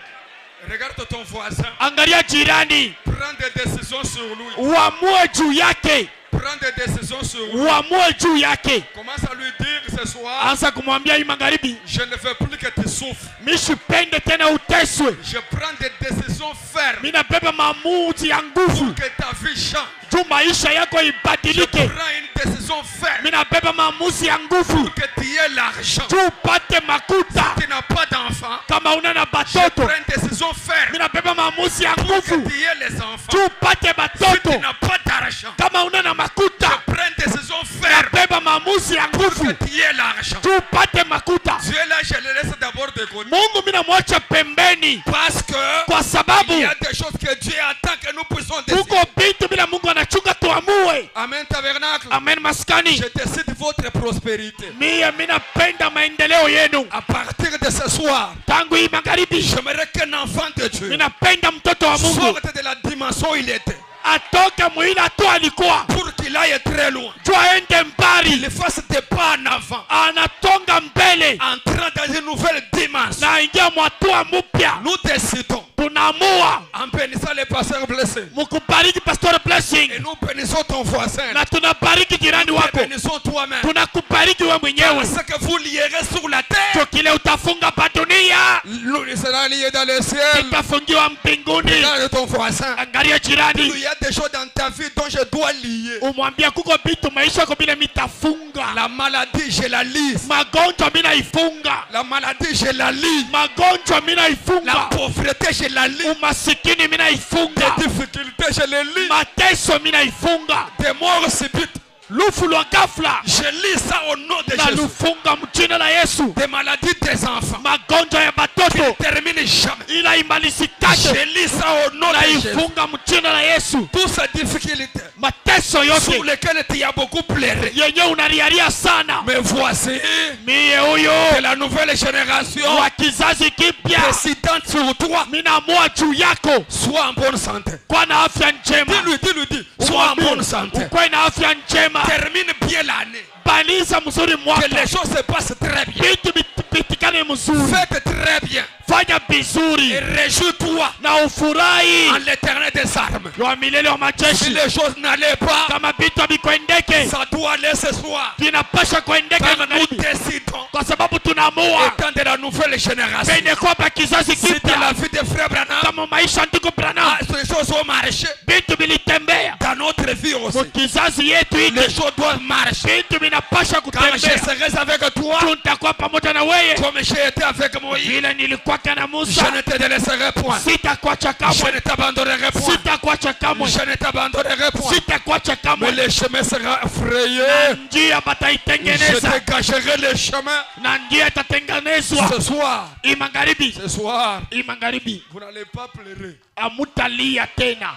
Regarde ton voisin. Angalia jirani. Prends des décisions sur lui. Uamue juu yake. Prends des décisions sur lui. Uamue juu yake. Commence à lui dire ce soir. Anza kumwambia hii magharibi. Je ne veux plus que tu souffres. Mishipende tena uteswe. Je prends des décisions fermes. Mimi nabeba maamuzi ya nguvu. Pour que ta vie change. Juu maisha yako Je ibadilike. prends une décision ferme. Mimi nabeba maamuzi ya nguvu. Pour que tu aies l'argent. Juu upate makuta. Tu n'as pas d'enfant. Kama una na Je batoto. prends une décision ferme. Mimi nabeba maamuzi ya Pour nguvu. que tu aies les enfants. Juu upate Si batoto. tu n'as pas d'argent. Kama una na makuta. Je prends une décision ferme. Nabeba maamuzi ya Pour nguvu. que tu aies l'argent. Juu upate makuta. Dieu là, je le laisse d'abord de côté. Mungu mimi namwacha pembeni. Parce que Kwa sababu il y a des choses que Dieu attend que nous puissions décider. kuko vitu bila Mungu anachunga tuamue. Amen, tabernacle. Amen maskani. Je décide votre prospérité. Mimi napenda maendeleo yenu. À partir de ce soir, Tangu hii magharibi j'aimerais qu'un enfant de Dieu mimi napenda mtoto wa Mungu sorte de la dimension où il était. atoke mwila tu alikuwa. Pour qu'il aille très loin. Juu aende mbali. Il fasse des pas en avant. Anatonga mbele. Entrant dans une nouvelle dimension. Na ingia mwatua mpya. Nous décidons. Tunaamua. En bénissant les pasteurs blessés. Mukubariki Pastor Blessing. Et nous bénissons ton voisin. voisin. Na tunabariki jirani wako. Bénissons toi-même. Tunakubariki wewe mwenyewe. Ce que vous lierez sur la terre, Cho kile utafunga pa dunia sera lié dans le ciel. kitafungiwa mbinguni. Regarde ton voisin. Angalia jirani. Il y a des choses dans ta vie dont je dois lier. Umwambia kuko vitu maisha yako bila mitafunga. La maladie, je la lis. Magonjwa mimi naifunga. La maladie, je la lis. Magonjwa mimi La naifunga. pauvreté, je la lis. Umasikini mimi naifunga. Les difficultés, je les lis. Mateso mimi naifunga. Des morts subites, Lufu lwa ghafla je lis ça au nom de na Jésus. lufunga mjina la Yesu. Des maladies des enfants, Magonjwa ya batoto termine jamais. ila imalizikaje Je lis ça au nom na de Jésus. ifunga mjina la Yesu. Toutes ces difficultés Mateso sur yote lesquelles tu as beaucoup pleuré. yenye unariaria sana, Mais voici mie huyo que la nouvelle génération wa kizazi kipya présidente sur toi minamua juu yako, soit en bonne santé. kwa na afya njema. Dis-lui, sois en bonne santé. Ukwe na afya njema, Termine bien l'année. baliza mzuri Que mwaka, les choses se passent très bien. vitu vitikane mzuri, Faites très bien. fanya vizuri Et réjouis-toi na ufurahi en l'éternel des armes. wa milele wa Si majeshi. les choses n'allaient pas, Kama vitu havikuendeke ça doit aller ce soir. vinapasha kuendeka Car nous magharibi, décidons, kwa sababu tunaamua étant de la nouvelle génération, penye kwamba kizazi si de la kipya vie de frère Branham, kama maisha ndugu Branham, les choses ont marché vitu vilitembea dans notre vie aussi. kizazi yetu hiki, Les choses doivent marcher. vitu vinapasha Quand je kutembea. serai avec toi, Tutakuwa pamoja na wewe comme j'ai été avec Moïse, vile nilikuwaka na je Musa, ne te délaisserai point. sitakuacha Je kamwe, ne t'abandonnerai point. sitakuacha kamwe, Je ne t'abandonnerai point. sitakuacha Mais kamwe. le chemin sera Na frayé. njia Je bataitengeneza dégagerai le chemin. na njia itatengenezwa. Ce soir, Hii magharibi, ce soir, hii magharibi vous n'allez pas pleurer. amutalia tena,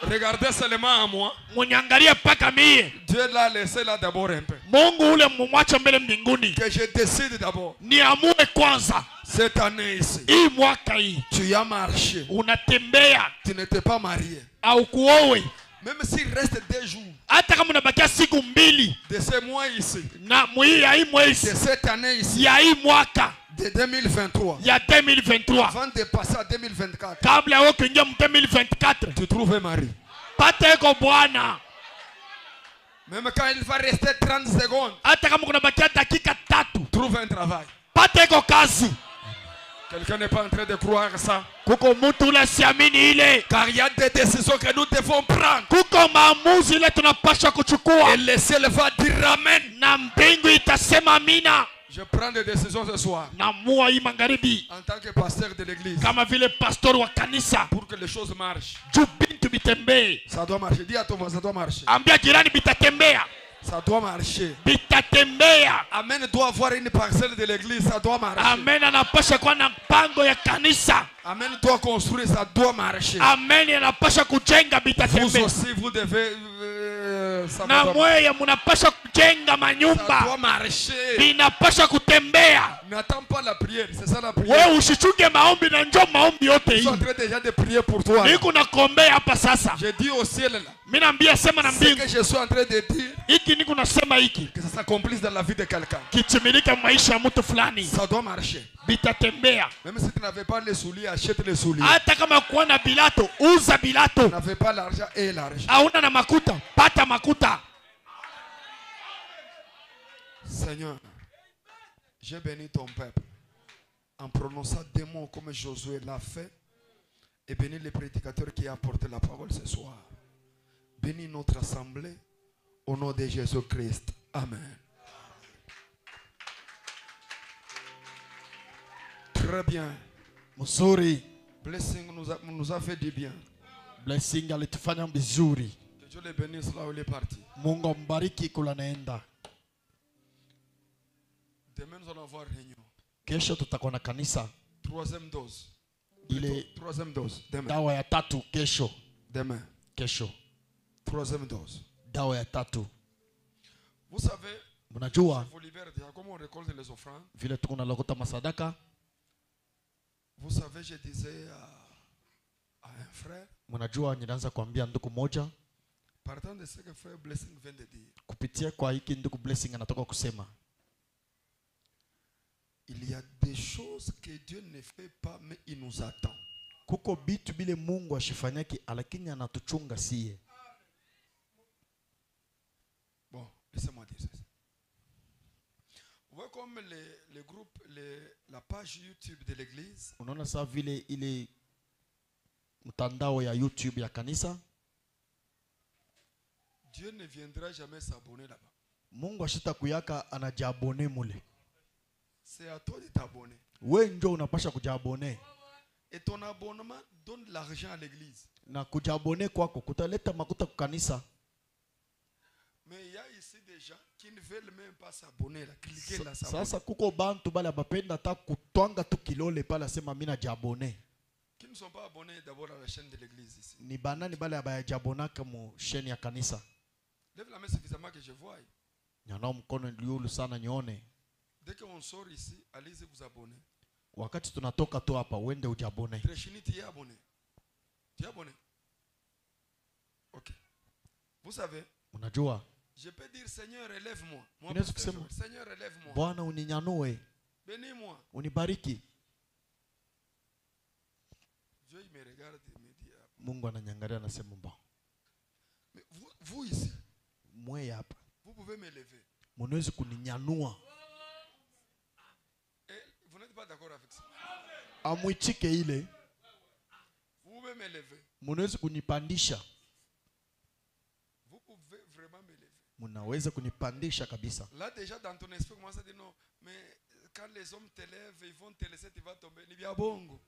Regardez seulement à moi. munyangalie mpaka mie. Dieu l'a laissé là d'abord un peu. Mungu ule mumwache mbele mbinguni, Que je décide d'abord. niamue kwanza. Cette année ici, Hii mwaka hii tu as marché. unatembea Tu n'étais pas marié. au kuowe, Même s'il reste 2 jours hata kama unabakia siku mbili de ce mois ici, na ya hii de mwezi cette année ici, ya hii mwaka de 2023, ya 2023, avant de passer à 2024, kabla ya wewe kuingia mu 2024, tu trouves un mari. pata eko bwana. Même quand il va rester 30 secondes, Hata kama kunabakia dakika 3, trouve un travail. pata eko kazi. Quelqu'un n'est pas en train de croire ça. Kuko mtu ule siamini ile, Car il y a des décisions que nous devons prendre. kuko maamuzi ile tunapaswa kuchukua Et le ciel va dire amen. na mbingu itasema amina. Je prends des décisions ce soir Namua hii magharibi en tant que pasteur de l'église kama vile pastor wa kanisa, pour que les choses marchent. juu bintu bitembee. Ça doit marcher. Dis à ton voisin, ça doit marcher. Ambia jirani bitatembea, Ça doit marcher. bitatembea. Amen doit avoir une parcelle de l'église, ça doit marcher. Amen anapasha kuwa na mpango ya kanisa. Amen doit construire, ça doit marcher. Amen anapasha kujenga, Vous bitatembea. aussi, vous devez... ça Na doit mweye munapasha kujenga ça doit manyumba, marcher. binapasha kutembea. N'attends pas la prière, c'est ça la prière. Wewe usichunge maombi na njoo maombi yote Je hii. suis en train déjà de prier pour toi. là. Niko nakuombea hapa sasa. Je dis au ciel là, Mimi naambia sema na ce mbingu, que je suis en train de dire, hiki niko nasema hiki que ça s'accomplisse dans la vie de quelqu'un. kitimilike maisha ya mtu fulani, Ça doit marcher. bitatembea. Même si tu n'avais pas les souliers, achète les souliers. Hata kama kuwa na bilato, uza bilato. Tu n'avais pas l'argent et l'argent. Hauna na makuta, pata makuta. Seigneur, j'ai béni ton peuple en prononçant des mots comme Josué l'a fait et bénis les prédicateurs qui apportent la parole ce soir. Bénis notre assemblée au nom de Jésus-Christ. Amen. Très bien. Mzuri. Blessing nous a fait du bien. Blessing alitufanya vizuri. Que Dieu les bénisse là où il est parti. Mungu ambariki kula naenda. Demain nous allons avoir réunion. Kesho tutakuwa na kanisa. 3e dose. Ile 3e dose. Demain. dawa ya 3 kesho. Demain. Kesho. 3e dose. Dawa ya 3. Vous savez, Mnajua vous libérez déjà comment on récolte les offrandes. vile tuko na lokota masadaka. Vous savez, je disais à un frère, Mnajua ninaanza kuambia ndugu moja partant de ce que frère Blessing vient de dire, kupitia kwa hiki ndugu Blessing anatoka kusema. il y a des choses que Dieu ne fait pas, mais il nous attend. Kuko bitu bile Mungu ashifanyaki lakini anatuchunga siye. Laissez-moi dire ça. Vous voyez comme les groupes, la page YouTube de l'église, Unaona saa vile ile mtandao ya YouTube ya kanisa, Dieu ne viendra jamais s'abonner là-bas. Mungu ashita kuyaka anajiabone mule. C'est à toi de t'abonner. We njo unapasha kujiabone. Et ton abonnement donne l'argent à l'église. Na kujiabone kwako kutaleta makuta kwa kanisa. Mais il y a ici des gens qui ne veulent même pas s'abonner là, cliquer là, s'abonner. Sasa kuko bantu bale abapenda ta kutwanga tu kilole pala sema mina jiabone. Qui ne sont pas abonnés d'abord à la chaîne de l'église ici. Ni banani bale abayajabonaka mu sheni ya kanisa. Lève la main suffisamment que je vois. Nyana mkono liulu sana nione. Dès qu'on sort ici, allez-y vous abonner. Wakati tunatoka tu hapa uende ujabone. Treshini, tu es abonné. Tu es abonné. Ok. Vous savez, Unajua? je peux dire Seigneur, élève-moi. Moi, Inaweza kusema, Seigneur, élève-moi. Bwana uninyanue, Bénis-moi. unibariki. Dieu il me regarde et me dit, ah, Mungu ananyangalia anasema bon. mais vous ici, Mwe hapa. vous pouvez m'élever. Munaweza kuninyanua. Et vous n'êtes pas d'accord avec ça. Amwichike ile. Vous pouvez m'élever. Munaweza kunipandisha. Vous pouvez vraiment m'élever. Munaweza kunipandisha kabisa. Là déjà dans ton esprit, commence à dire non, mais quand les hommes t'élèvent, ils vont te laisser, tu vas tomber. Ni bien bongo.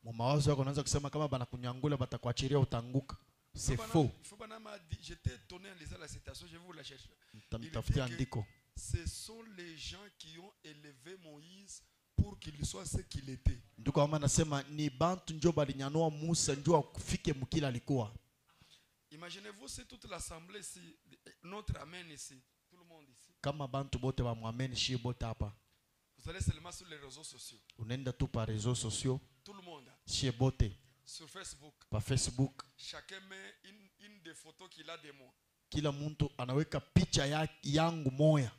Mawazo yako unaanza kusema kama banakunyangula batakuachilia utanguka. C'est faux. Fubana m'a dit, j'étais étonné en lisant la citation, je vais vous la chercher. Mtamtafutia andiko. Ce sont les gens qui ont élevé Moïse pour qu'il soit ce qu'il était. Nduko kama nasema ni bantu njo balinyanua Musa njo akufike mkila alikuwa. Imaginez-vous si toute l'assemblée ici, notre amen ici, tout le monde ici. Kama bantu bote ba muameni shi bote hapa. Vous allez seulement sur les réseaux sociaux. Unaenda tu pa réseaux sociaux. Tout le monde. Shi bote. Sur Facebook. Pa Facebook. Chacun met une des photos qu'il a de moi. Kila muntu anaweka picha yangu moya.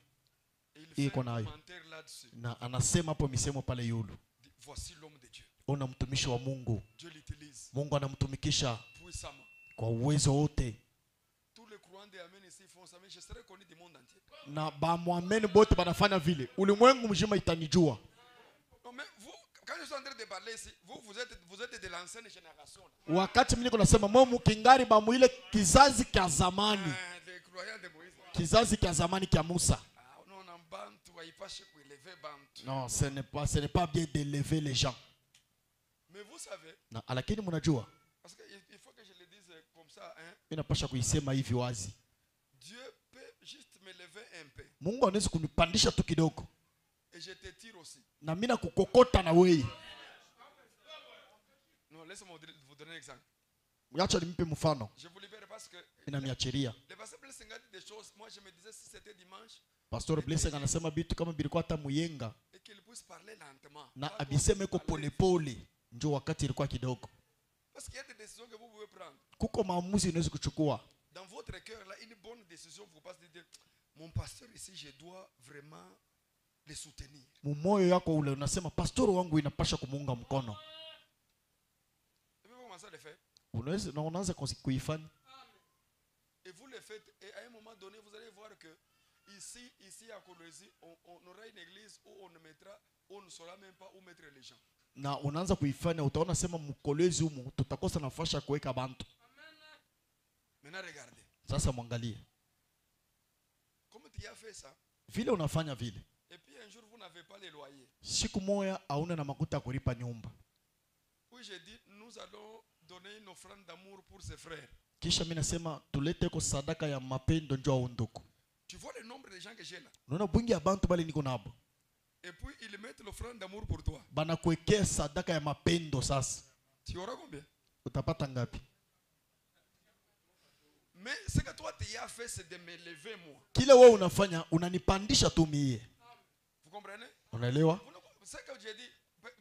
Et il fait un nayo. commentaire là-dessus. Na anasema hapo misemo pale yulu. Voici l'homme de Dieu. Ona mtumishi wa Mungu. Dieu l'utilise Mungu anamtumikisha puissamment. kwa uwezo wote. Tous les croyants de Amen ici font ça, mais je serais connu du monde entier. Na ba muameni bote banafanya vile. Ulimwengu mzima itanijua. Non, mais vous, quand je suis en train de parler ici, vous êtes de l'ancienne génération. Wakati mimi niko nasema mwe mukingari ba muile kizazi kya zamani. Des croyants de Moïse. Kizazi kya zamani kya Musa. Ah, non, on bantu, il pas chez pour élever bantu. Non, ce n'est pas bien d'élever les gens. Mais vous savez, Na lakini mnajua, parce qu'il faut que je le dise comme ça, hein. inapasha kuisema hivi wazi. Dieu peut juste me lever un peu. Mungu anaweza kunipandisha tu kidogo. Et je te tire aussi. Na mimi nakukokota na wewe. Non, laissez-moi vous donner un exemple. Acha nimpe mfano. Je vous libère parce que Inamiachiria. le pasteur Blessing a dit des choses. Moi, je me disais si c'était dimanche. Pastor Blessing anasema bitu kama bilikuwa hata muyenga Et qu'il puisse parler lentement. na Pas abiseme ko parler. polepole. Ndio wakati ilikuwa kidogo. Parce qu'il y a des décisions que vous pouvez prendre. Kuko maamuzi unaweza kuchukua. Dans votre cœur, là, une bonne décision vous passe de dire, mon pasteur ici, je dois vraiment le soutenir. Mumoyo yako ule unasema pastor wangu inapasha kumuunga mkono. Et vous commencez à le faire. Unaweza na unaanza kuifanya. Et vous le faites. Et à un moment donné, vous allez voir que ici à Colosie, on aura une église où on ne saura même pas où mettre les gens. Na unaanza kuifanya utaona sema mkolezi humu tutakosa nafasi ya kuweka bantu. Maintenant regardez. Sasa mwangalie. Comment tu as fait ça? Vile unafanya vile. Et puis un jour vous n'avez pas les loyers. Siku moja hauna na makuta ya kulipa nyumba. Oui, j'ai dit nous allons donner une offrande d'amour pour ses frères. Kisha mimi nasema tulete ko sadaka ya mapendo njoo aondoke. Tu vois le nombre de gens que j'ai là. Unaona bungi ya bantu bali niko nabo. Et puis ils mettent l'offrande d'amour pour toi. Bana kuwekea sadaka ya mapendo sasa. Tu auras combien? Utapata ngapi? Mais ce que toi tu as fait, c'est de me lever moi. Kile wewe unafanya unanipandisha tu mie. Vous comprenez? Unaelewa? Ce que j'ai dit,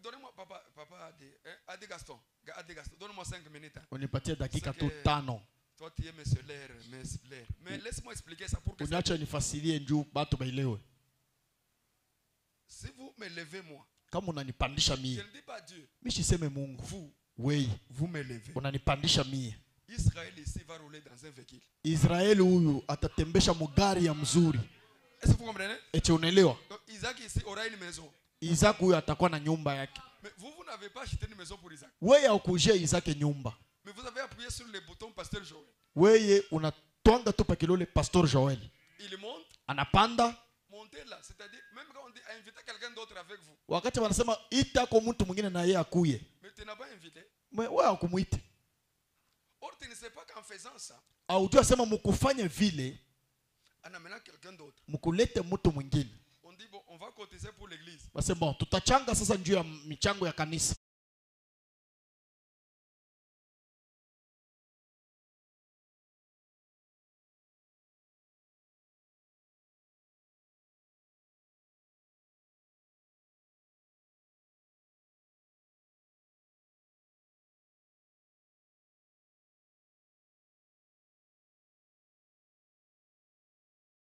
donnez-moi papa a dit Gaston, donne-moi 5 minutes. Hein. Unipatie dakika C'est tu que- 5. Toi tu es l'air. Mais laisse-moi expliquer ça pour que ça- Uniacha nifasilie njoo batu bailewe. si vous me levez moi, Kama unanipandisha je mie. ne dis pas Dieu, Mimi siseme Mungu. vous Wewe me levez. unanipandisha mie. Israël ici va rouler dans un véhicule. Israeli huyu atatembesha mugari ya mzuri. Est-ce que vous comprenez? Eti unaelewa? Donc Isaac ici aura une maison. Isaac huyu atakuwa na nyumba yake. Mais vous n'avez pas acheté une maison pour Isaac. Wewe haukujia Isaac nyumba. Mais vous avez appuyé sur le bouton Pasteur Joël. Wewe unatwanga tu pakilole Pastor Joel. Il monte. Anapanda. Montez là. C'est-à-dire, même quand on dit inviter quelqu'un d'autre avec vous. Wakati wanasema ita kwa mtu mwingine na yeye akuye. Mais tu n'as pas invité. Wewe hukumuita. Or, tu ne sais pas qu'en faisant ça, Aujua sema mkufanye vile, en amenant quelqu'un d'autre, mkulete mtu mwingine. on dit bon, on va cotiser pour l'église. Basi bon, tutachanga sasa njuu ya michango ya kanisa.